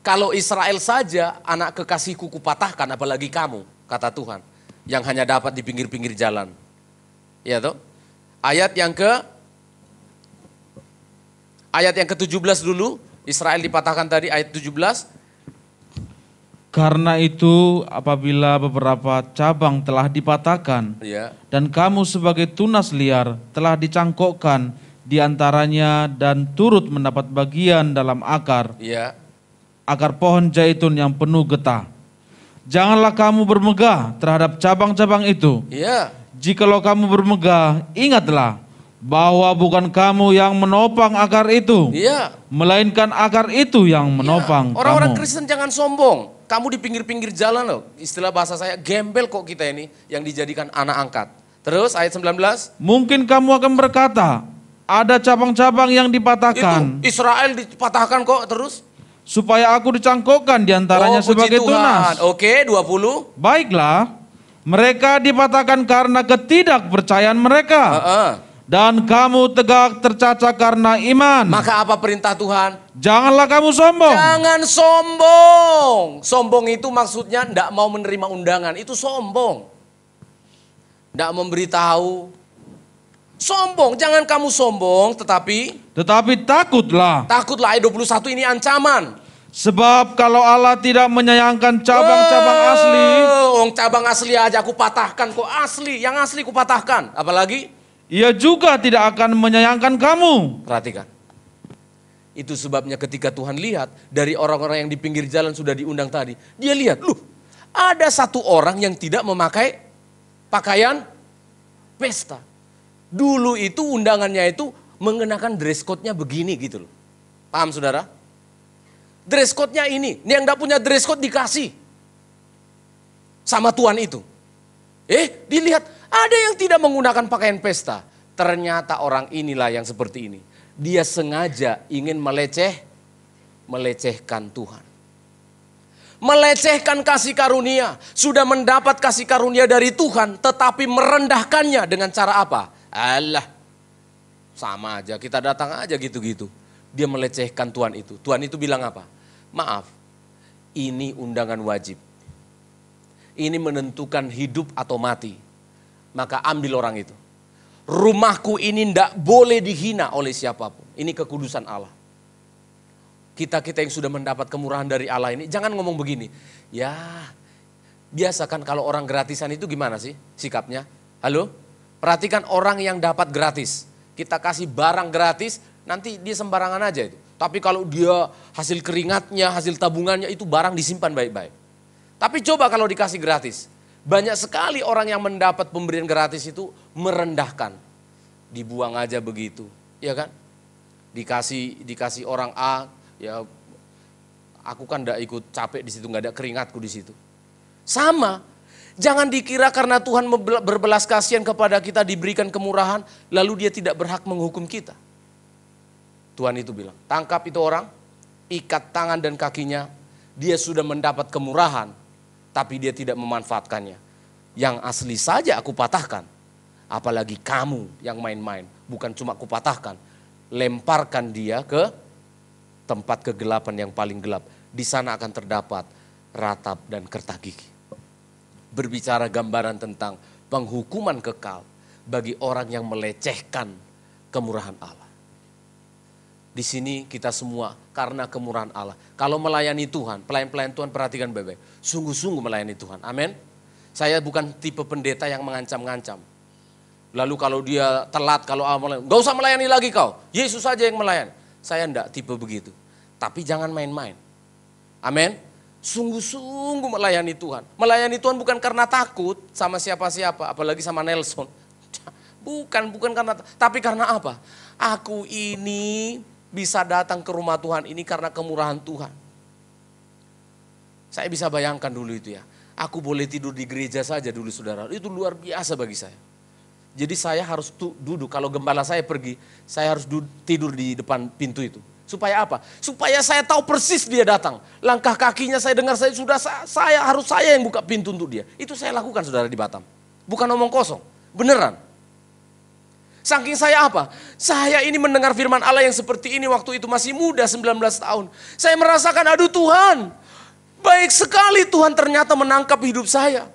Kalau Israel saja anak kekasihku kupatahkan, apalagi kamu, kata Tuhan. Yang hanya dapat di pinggir-pinggir jalan. Ya toh? Ayat yang ke-17 dulu, Israel dipatahkan tadi ayat 17. Karena itu apabila beberapa cabang telah dipatahkan dan kamu sebagai tunas liar telah dicangkokkan di antaranya dan turut mendapat bagian dalam akar pohon zaitun yang penuh getah. Janganlah kamu bermegah terhadap cabang-cabang itu. Jikalau kamu bermegah, ingatlah bahwa bukan kamu yang menopang akar itu, melainkan akar itu yang menopang kamu. Orang-orang Kristen jangan sombong. Kamu di pinggir-pinggir jalan loh. Istilah bahasa saya, gembel kok kita ini yang dijadikan anak angkat. Terus ayat 19. Mungkin kamu akan berkata, ada cabang-cabang yang dipatahkan. Itu Israel dipatahkan kok terus. Supaya aku dicangkokkan di antaranya sebagai tunas. Oke, 20. Baiklah, mereka dipatahkan karena ketidakpercayaan mereka. Dan kamu tegak tercacat karena iman. Maka apa perintah Tuhan? Janganlah kamu sombong. Jangan sombong. Sombong itu maksudnya tidak mau menerima undangan. Itu sombong. Tidak memberitahu. Sombong, jangan kamu sombong tetapi takutlah. Takutlah, ayat 21 ini ancaman. Sebab kalau Allah tidak menyayangkan cabang-cabang asli. Cabang asli aja aku patahkan kok asli. Yang asli aku patahkan. Apalagi? Ia juga tidak akan menyayangkan kamu. Perhatikan. Itu sebabnya ketika Tuhan lihat dari orang-orang yang di pinggir jalan sudah diundang tadi. Dia lihat, ada satu orang yang tidak memakai pakaian pesta. Dulu itu undangannya itu mengenakan dress code-nya begini gitu loh. Paham saudara? Dress code-nya ini yang gak punya dress code dikasih sama Tuhan itu. Dilihat ada yang tidak menggunakan pakaian pesta. Ternyata orang inilah yang seperti ini. Dia sengaja ingin melecehkan Tuhan. Melecehkan kasih karunia. Sudah mendapat kasih karunia dari Tuhan, tetapi merendahkannya dengan cara apa? Sama aja, kita datang aja gitu-gitu. Dia melecehkan Tuhan itu. Tuhan itu bilang apa? Maaf, ini undangan wajib. Ini menentukan hidup atau mati. Maka ambil orang itu. Rumahku ini tidak boleh dihina oleh siapapun. Ini kekudusan Allah. Kita yang sudah mendapat kemurahan dari Allah ini, jangan ngomong begini. Ya, biasa kan kalau orang gratisan itu gimana sih sikapnya? Halo? Perhatikan orang yang dapat gratis. Kita kasih barang gratis, nanti dia sembarangan aja itu. Tapi kalau dia hasil keringatnya, hasil tabungannya, itu barang disimpan baik-baik. Tapi coba kalau dikasih gratis. Banyak sekali orang yang mendapat pemberian gratis itu merendahkan. dibuang aja begitu, ya kan? Dikasih orang A, ya aku kan enggak ikut capek di situ, enggak ada keringatku di situ. Sama, jangan dikira karena Tuhan berbelas kasihan kepada kita, diberikan kemurahan, lalu dia tidak berhak menghukum kita. Tuhan itu bilang, tangkap itu orang, ikat tangan dan kakinya, dia sudah mendapat kemurahan, tapi dia tidak memanfaatkannya. Yang asli saja aku patahkan, apalagi kamu yang main-main, bukan cuma aku patahkan, lemparkan dia ke tempat kegelapan yang paling gelap. Di sana akan terdapat ratap dan kerta gigi. Berbicara gambaran tentang penghukuman kekal bagi orang yang melecehkan kemurahan Allah. Di sini kita semua karena kemurahan Allah. Kalau melayani Tuhan, pelayan-pelayan Tuhan perhatikan baik-baik. Sungguh-sungguh melayani Tuhan. Amin. Saya bukan tipe pendeta yang mengancam-ngancam. Lalu kalau dia telat, kalau nggak usah melayani lagi kau. Yesus saja yang melayani. Saya enggak tipe begitu. Tapi jangan main-main. Amin. Sungguh-sungguh melayani Tuhan. Melayani Tuhan bukan karena takut sama siapa-siapa, apalagi sama Nelson. Bukan karena, tapi karena apa? Aku ini bisa datang ke rumah Tuhan ini karena kemurahan Tuhan. Saya bisa bayangkan dulu itu ya. Aku boleh tidur di gereja saja dulu saudara. Itu luar biasa bagi saya. Jadi saya harus duduk, kalau gembala saya pergi, saya harus tidur di depan pintu itu. Supaya apa? Supaya saya tahu persis dia datang. Langkah kakinya saya dengar, saya yang buka pintu untuk dia. Itu saya lakukan saudara di Batam. Bukan omong kosong, beneran. Saking saya apa? Saya ini mendengar firman Allah yang seperti ini waktu itu masih muda 19 tahun. Saya merasakan aduh Tuhan, baik sekali Tuhan ternyata menangkap hidup saya.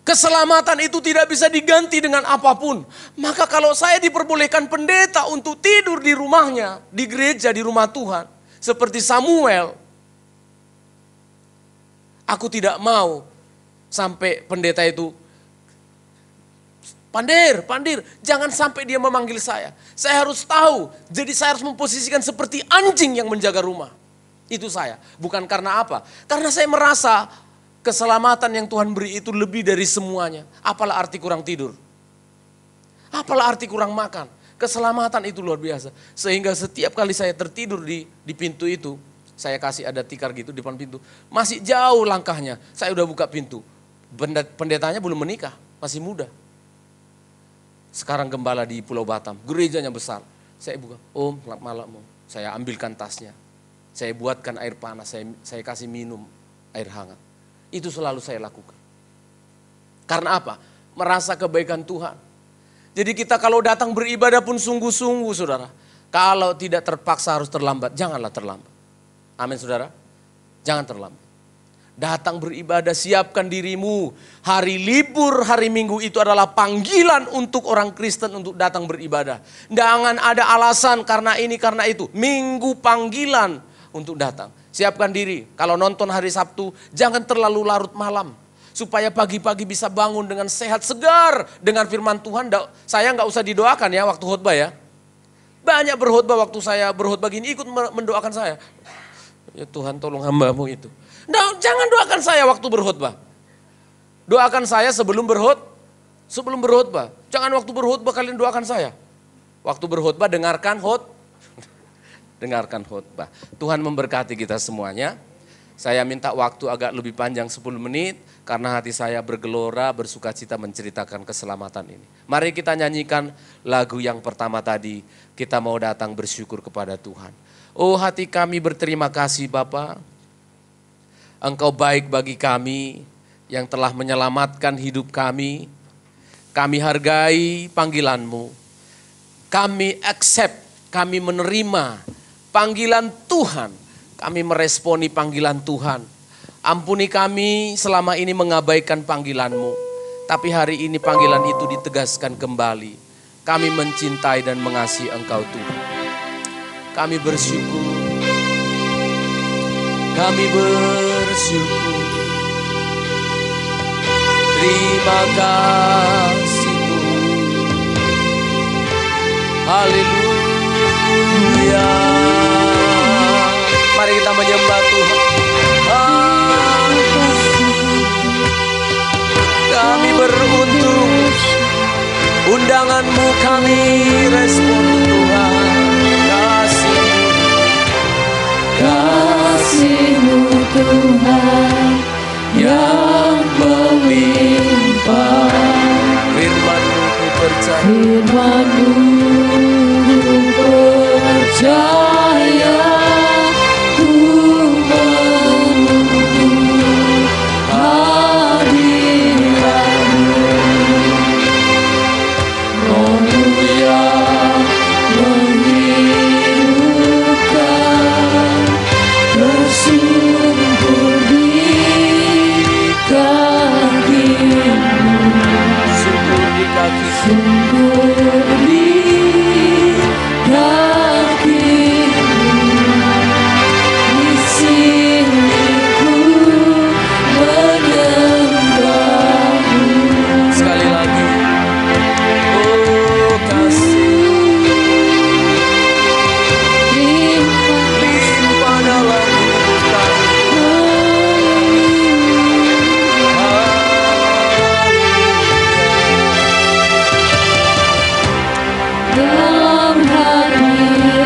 Keselamatan itu tidak bisa diganti dengan apapun. Maka kalau saya diperbolehkan pendeta untuk tidur di rumahnya, di gereja, di rumah Tuhan. Seperti Samuel. Aku tidak mau sampai pendeta itu Pandir, jangan sampai dia memanggil saya. Saya harus tahu, jadi saya harus memposisikan seperti anjing yang menjaga rumah. Itu saya, bukan karena apa? Karena saya merasa keselamatan yang Tuhan beri itu lebih dari semuanya. Apalah arti kurang tidur? Apalah arti kurang makan? Keselamatan itu luar biasa. Sehingga setiap kali saya tertidur di pintu itu, saya kasih ada tikar gitu di depan pintu. Masih jauh langkahnya, saya udah buka pintu. Pendetanya belum menikah, masih muda. Sekarang gembala di Pulau Batam, gerejanya besar. Saya buka, Om, selamat malam Om. Saya ambilkan tasnya, saya buatkan air panas, saya kasih minum air hangat. Itu selalu saya lakukan. Karena apa? Merasa kebaikan Tuhan. Jadi kita kalau datang beribadah pun sungguh-sungguh saudara. Kalau tidak terpaksa harus terlambat, janganlah terlambat. Amin saudara. Jangan terlambat. Datang beribadah, siapkan dirimu. Hari libur, hari Minggu itu adalah panggilan untuk orang Kristen untuk datang beribadah. Jangan ada alasan karena ini, karena itu. Minggu panggilan untuk datang. Siapkan diri. Kalau nonton hari Sabtu, jangan terlalu larut malam. Supaya pagi-pagi bisa bangun dengan sehat, segar. Dengan firman Tuhan, saya nggak usah didoakan ya waktu khotbah ya. Banyak berkhotbah waktu saya berkhotbah gini, ikut mendoakan saya. Ya Tuhan tolong hambamu itu. Nah, jangan doakan saya waktu berkhotbah. Doakan saya sebelum berkhotbah. Jangan waktu berkhotbah kalian doakan saya. Waktu berkhotbah dengarkan khotbah. Tuhan memberkati kita semuanya. Saya minta waktu agak lebih panjang 10 menit karena hati saya bergelora, bersukacita menceritakan keselamatan ini. Mari kita nyanyikan lagu yang pertama tadi. Kita mau datang bersyukur kepada Tuhan. Oh hati kami berterima kasih Bapa. Engkau baik bagi kami yang telah menyelamatkan hidup kami. Kami hargai panggilan-Mu. Kami accept, kami menerima panggilan Tuhan. Kami meresponi panggilan Tuhan. Ampuni kami selama ini mengabaikan panggilan-Mu. Tapi hari ini panggilan itu ditegaskan kembali. Kami mencintai dan mengasihi Engkau Tuhan. Kami bersyukur. Kami bersyukur. Terima kasih Tuhan. Haleluya. Mari kita menyembah Tuhan. Kami beruntung Undangan-Mu kami respon Tuhan. Kasih-Mu Tuhan yang melimpah. Firman-Mu ku percaya. Firman-Mu ku percaya. Ku menunggu hadirat-Mu. Roh-Mu yang menghidupkan, tersungkur di kaki-Mu. Sungguh di kaki. Sungkur di kaki-Mu. Di sini ku menyembah-Mu. Sekali lagi. Oh kasih limpah dalam hidup kami. Dalam hati-Mu,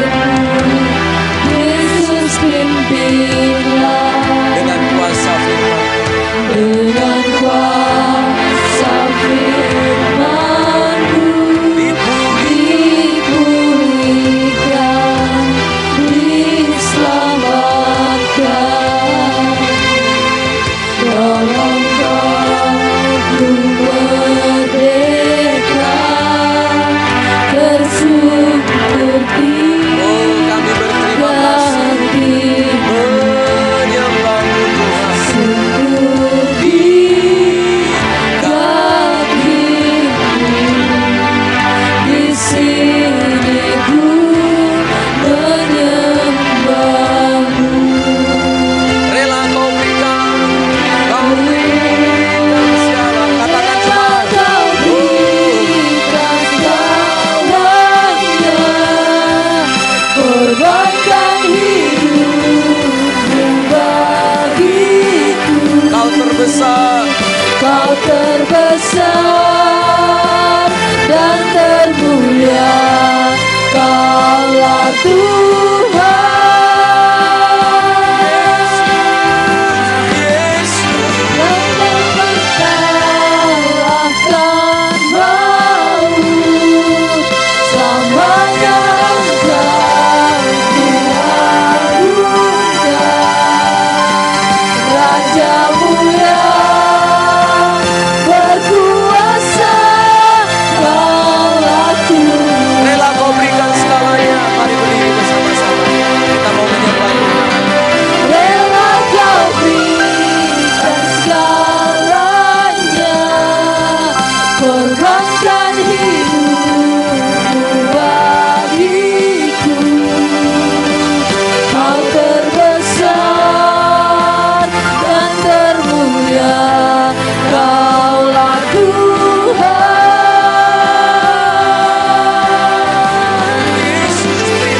Yesus pimpinlah. Dengan kuasa firman. Dengan kuasa firman-Mu, dipulihkan, diselamatkan. Dalam Kau-Ku merdeka, tersungkur di Oh kami berterima kasih. kaki-Mu. Menyembah-Mu Tuhan. Sungkur di kaki-Mu. Di sini ku menyembah-Mu. Rela Kau berikan. Kau berikan siaran. Katakan cepat. Kau berikan segalanya, korbankan hidupmu bagiku. Kau terbesar. Kau terbesar dan termulia, Kaulah Tuhan. Yesus. Yang memperkalahkan maut, selamanya Engkau diagungkan. Raja mulia berkuasa, Kaulah Tuhan. Rela Kau berikan segalanya. Mari berdiri bersama-sama. Kita mau menyembah Tuhan. Rela Kau berikan segalanya, korbankan hidupmu bagiku. Kau terbesar dan termulia, Kaulah Tuhan.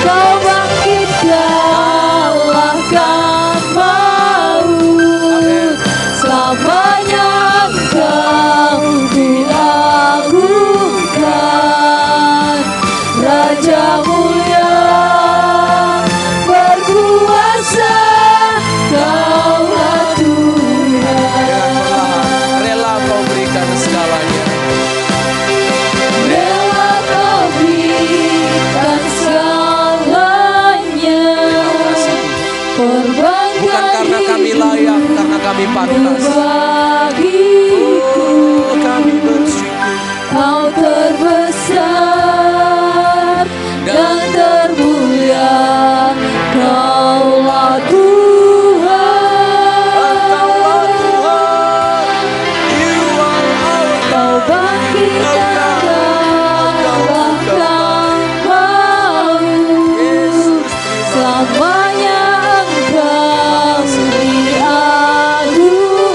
Kau bangkit kalahkan maut, selamanya Engkau diagungkan. Raja mulia berkuasa, Kaulah Tuhan. Rela Kau berikan segalanya. Rela Kau berikan segalanya, korbankan Bukan karena kami layak, karena kami pantas. bagiku. Oh kami bersyukur. Kau terbesar dan termulia, Kaulah Tuhan. Engkaulah Tuhan. You are our Kau bangkit kalahkan maut, selamanya Engkau diagungkan.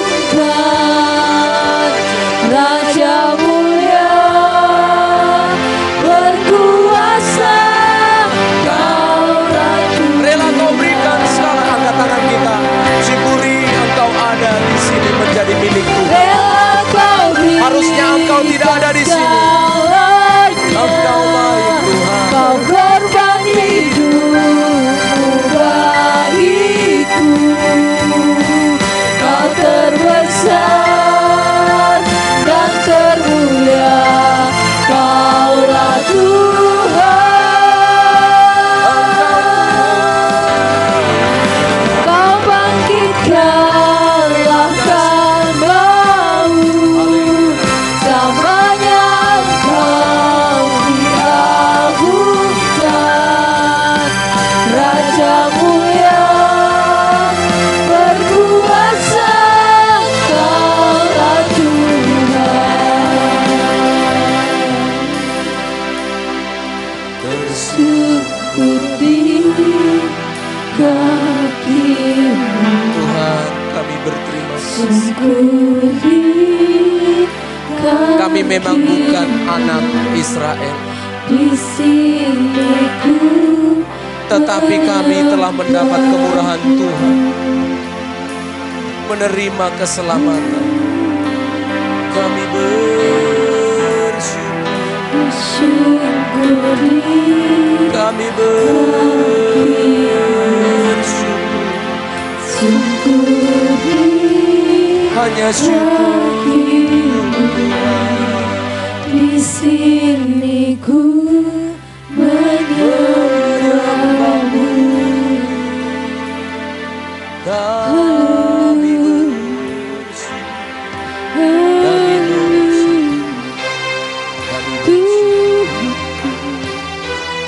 bersyukur di kaki-Mu. Tuhan, kami berterima kasih. Syukur di kaki-Mu. Kami memang bukan anak Israel, di sini ku, tetapi kami telah mendapat kemurahan Tuhan, menerima keselamatan. Kami bersyukuri, kami bersyukur, syukuri, hanya syukur. Di sini ku menyembah-Mu. Kami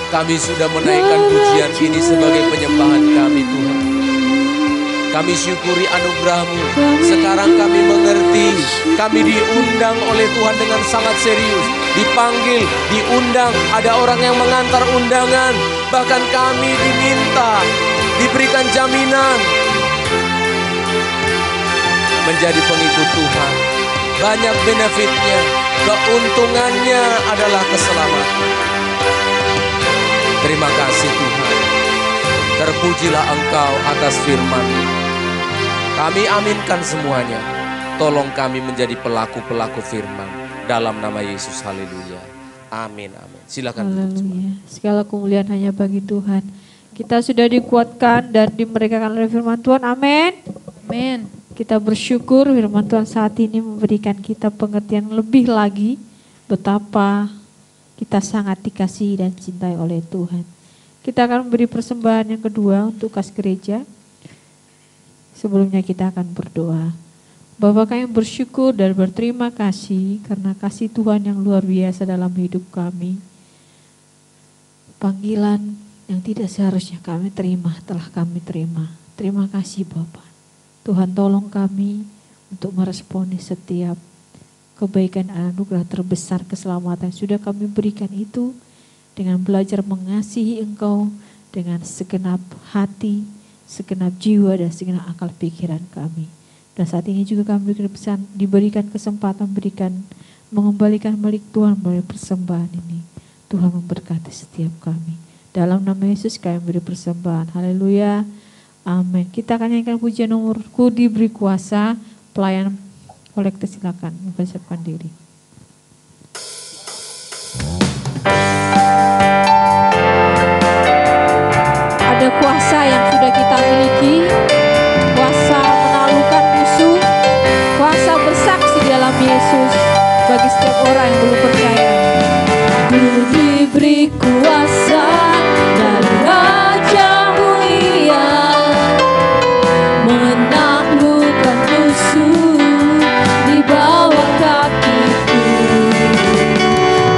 Kami sudah menaikkan pujian ini sebagai penyembahan kami, Tuhan. Kami syukuri anugerah-Mu. Sekarang kami mengerti, kami diundang oleh Tuhan dengan sangat serius. Dipanggil, diundang, ada orang yang mengantar undangan. Bahkan kami diminta, diberikan jaminan menjadi pengikut Tuhan. Banyak benefitnya, keuntungannya adalah keselamatan. Terima kasih Tuhan. Terpujilah Engkau atas firman. Kami aminkan semuanya. Tolong kami menjadi pelaku-pelaku firman. Dalam nama Yesus, haleluya. Amin, amin. Silakan. Haleluya. Segala kemuliaan hanya bagi Tuhan. Kita sudah dikuatkan dan dimerekakan oleh firman Tuhan. Amin. Amin. Kita bersyukur firman Tuhan saat ini memberikan kita pengertian lebih lagi betapa kita sangat dikasihi dan cintai oleh Tuhan. Kita akan memberi persembahan yang kedua untuk kas gereja. Sebelumnya kita akan berdoa. Bapa kami bersyukur dan berterima kasih karena kasih Tuhan yang luar biasa dalam hidup kami. Panggilan yang tidak seharusnya kami terima telah kami terima. Terima kasih Bapa. Tuhan tolong kami untuk meresponi setiap kebaikan anugerah terbesar keselamatan yang sudah kami berikan itu dengan belajar mengasihi Engkau dengan segenap hati, segenap jiwa dan segenap akal pikiran kami. Dan saat ini juga kami diberikan kesempatan mengembalikan balik Tuhan melalui persembahan ini. Tuhan memberkati setiap kami. Dalam nama Yesus kami beri persembahan. Haleluya. Amin. Kita akan nyanyikan pujian nomor Ku Diberi Kuasa. Pelayan kolektif silakan mempersiapkan diri. Ada kuasa yang sudah kita miliki, kuasa menaklukkan musuh, kuasa bersaksi dalam Yesus bagi setiap orang yang belum percaya. Ku diberi kuasa dari Raja Mulia, menaklukkan musuh di bawah kakiku.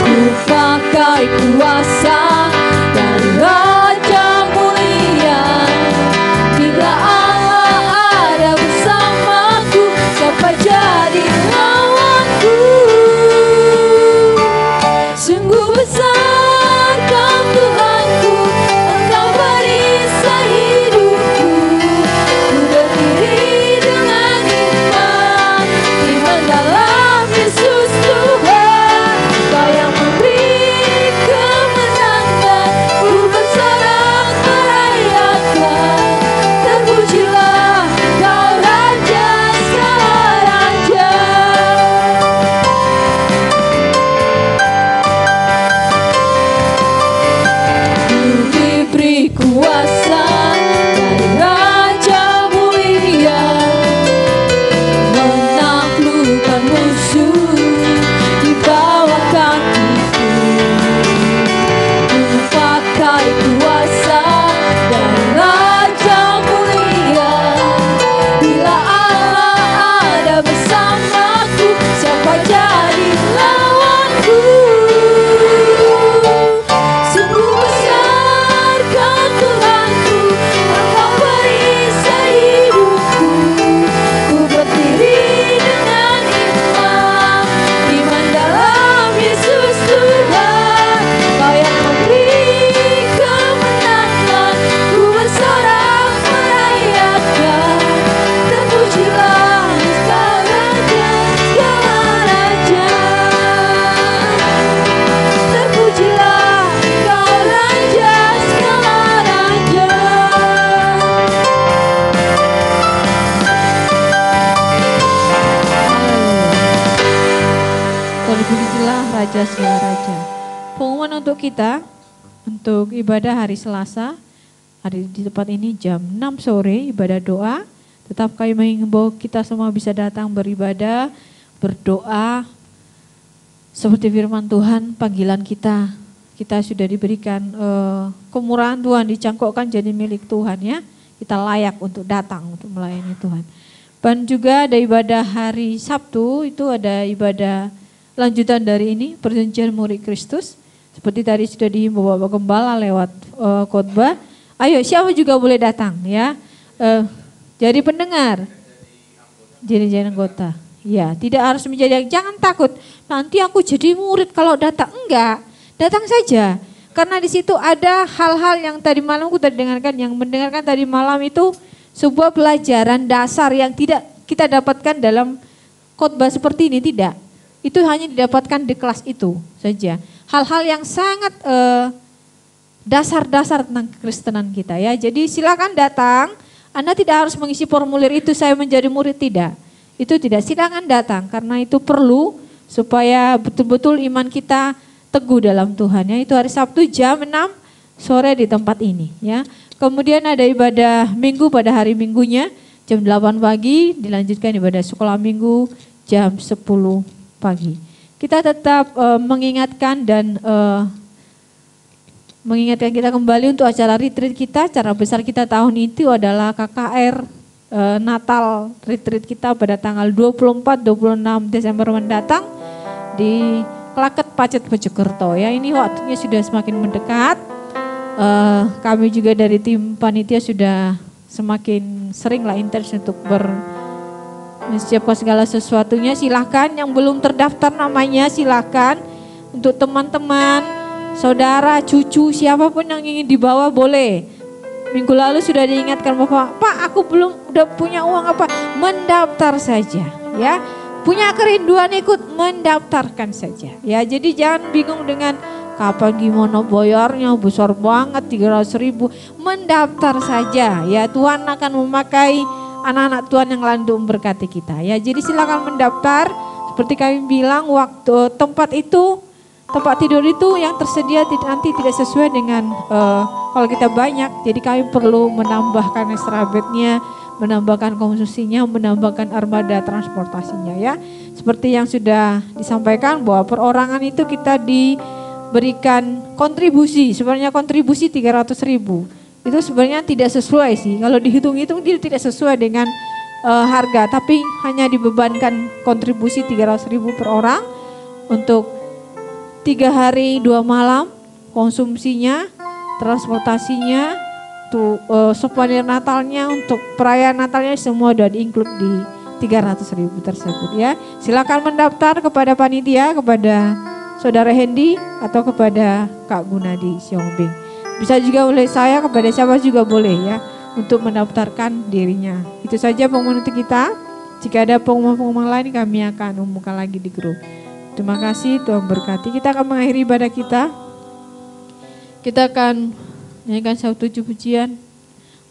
Ku pakai kuasa dari Raja Mulia. Bila Allah ada bersamaku, siapa jadi lawanku? Sungguh besar Kau Tuhanku, Engkau perisai hidupku. Ku berdiri dengan iman, iman dalam Yesus Tuhan. Kau yang memberi kemenangan, ku bersorak merayakan. Terpujilah Kau Raja segala raja. Ku diberi kuasa dari Raja Mulia, menaklukkan musuh di bawah kakiku. Ku pakai kuasa dari Raja Mulia. Bila Allah ada bersamaku, siapa jadi lawanku? Sungguh besar Kau Tuhanku, Raja segala raja. Pengumuman untuk kita, untuk ibadah hari Selasa, hari di tempat ini jam 6 sore, ibadah doa. Tetap kami mengimbau kita semua bisa datang beribadah, berdoa. Seperti firman Tuhan, panggilan kita sudah diberikan kemurahan Tuhan, dicangkokkan jadi milik Tuhan ya. Kita layak untuk datang, untuk melayani Tuhan. Dan juga ada ibadah hari Sabtu, itu ada ibadah lanjutan dari ini, perjanjian murid Kristus. Seperti tadi sudah dihimbau Bapak Gembala lewat khotbah. Ayo siapa juga boleh datang ya. Jadi pendengar, jadi anggota. Ya, tidak harus menjadi, jangan takut. Nanti aku jadi murid kalau datang. Enggak, datang saja. Karena di situ ada hal-hal yang tadi malam kita dengarkan, yang mendengarkan tadi malam itu sebuah pelajaran dasar yang tidak kita dapatkan dalam khotbah seperti ini, tidak. Itu hanya didapatkan di kelas itu saja. Hal-hal yang sangat dasar-dasar tentang kekristenan kita ya. Jadi silakan datang. Anda tidak harus mengisi formulir itu saya menjadi murid, tidak. Itu tidak, silakan datang karena itu perlu supaya betul-betul iman kita teguh dalam Tuhan ya. Itu hari Sabtu jam 6 sore di tempat ini ya. Kemudian ada ibadah minggu pada hari minggunya jam 8 pagi, dilanjutkan ibadah sekolah minggu jam 10 pagi. Kita tetap mengingatkan dan mengingatkan kita kembali untuk acara retreat kita. Acara besar kita tahun itu adalah KKR Natal retreat kita pada tanggal 24-26 Desember mendatang di Klaket Pacet Mojokerto ya. Ini waktunya sudah semakin mendekat. Kami juga dari tim panitia sudah semakin sering lah intens untuk menyiapkan segala sesuatunya. Silahkan yang belum terdaftar namanya, silahkan. Untuk teman-teman, saudara, cucu, siapapun yang ingin dibawa boleh. Minggu lalu sudah diingatkan Bapak, Pak aku belum udah punya uang apa, mendaftar saja ya. Punya kerinduan ikut, mendaftarkan saja ya. Jadi jangan bingung dengan kapan gimana bayarnya, besar banget 300.000, mendaftar saja ya. Tuhan akan memakai anak-anak Tuhan yang lain untuk memberkati kita ya. Jadi silakan mendaftar. Seperti kami bilang, waktu tempat tidur itu yang tersedia nanti tidak sesuai dengan kalau kita banyak. Jadi kami perlu menambahkan extra bednya, menambahkan konsumsinya, menambahkan armada transportasinya ya. Seperti yang sudah disampaikan bahwa perorangan itu kita diberikan kontribusi, sebenarnya kontribusi 300.000. Itu sebenarnya tidak sesuai sih, kalau dihitung-hitung itu tidak sesuai dengan harga, tapi hanya dibebankan kontribusi 300.000 per orang untuk 3 hari 2 malam, konsumsinya, transportasinya, tuh souvenir Natalnya, untuk perayaan Natalnya semua sudah di-include di 300.000 tersebut ya. Silakan mendaftar kepada panitia, kepada Saudara Hendy atau kepada Kak Gunadi Siongbing. Bisa juga oleh saya, kepada siapa juga boleh ya, untuk mendaftarkan dirinya. Itu saja pengumuman untuk kita. Jika ada pengumuman lain kami akan umumkan lagi di grup. Terima kasih, Tuhan berkati. Kita akan mengakhiri ibadah kita. Kita akan nyanyikan satu pujian.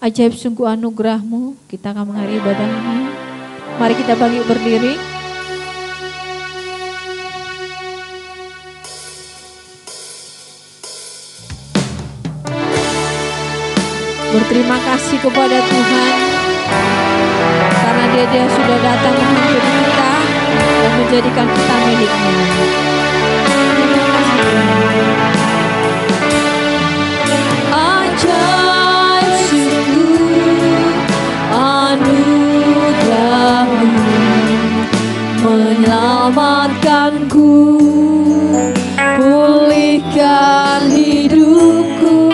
Ajaib sungguh anugerah-Mu. Kita akan mengakhiri ibadah ini. Mari kita bangkit berdiri. Berterima kasih kepada Tuhan karena Dia sudah datang menghampiri kita dan menjadikan kita milik-Nya. Terima kasih Tuhan. Ajaib sungguh anugerah-Mu menyelamatkanku, pulihkan hidupku,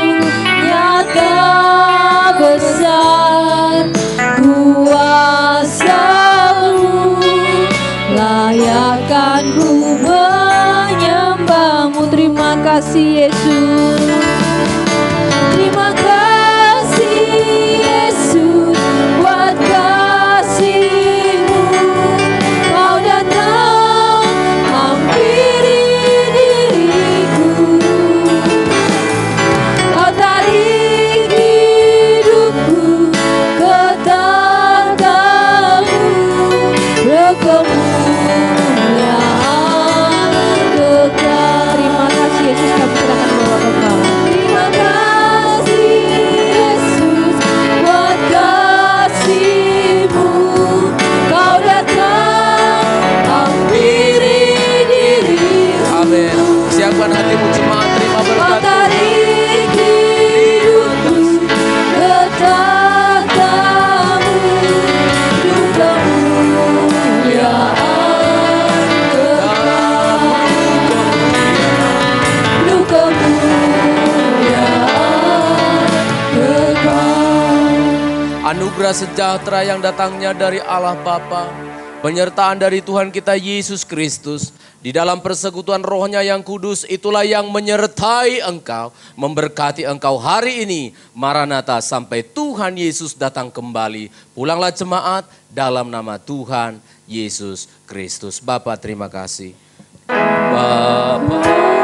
nyata besar kuasa-Mu, layak ku menyembah-Mu. Terima kasih anugerah sejahtera yang datangnya dari Allah Bapa, penyertaan dari Tuhan kita Yesus Kristus, di dalam persekutuan Roh-Nya yang kudus, itulah yang menyertai engkau, memberkati engkau hari ini. Maranatha, sampai Tuhan Yesus datang kembali. Pulanglah jemaat dalam nama Tuhan Yesus Kristus. Bapa, terima kasih. Bapa.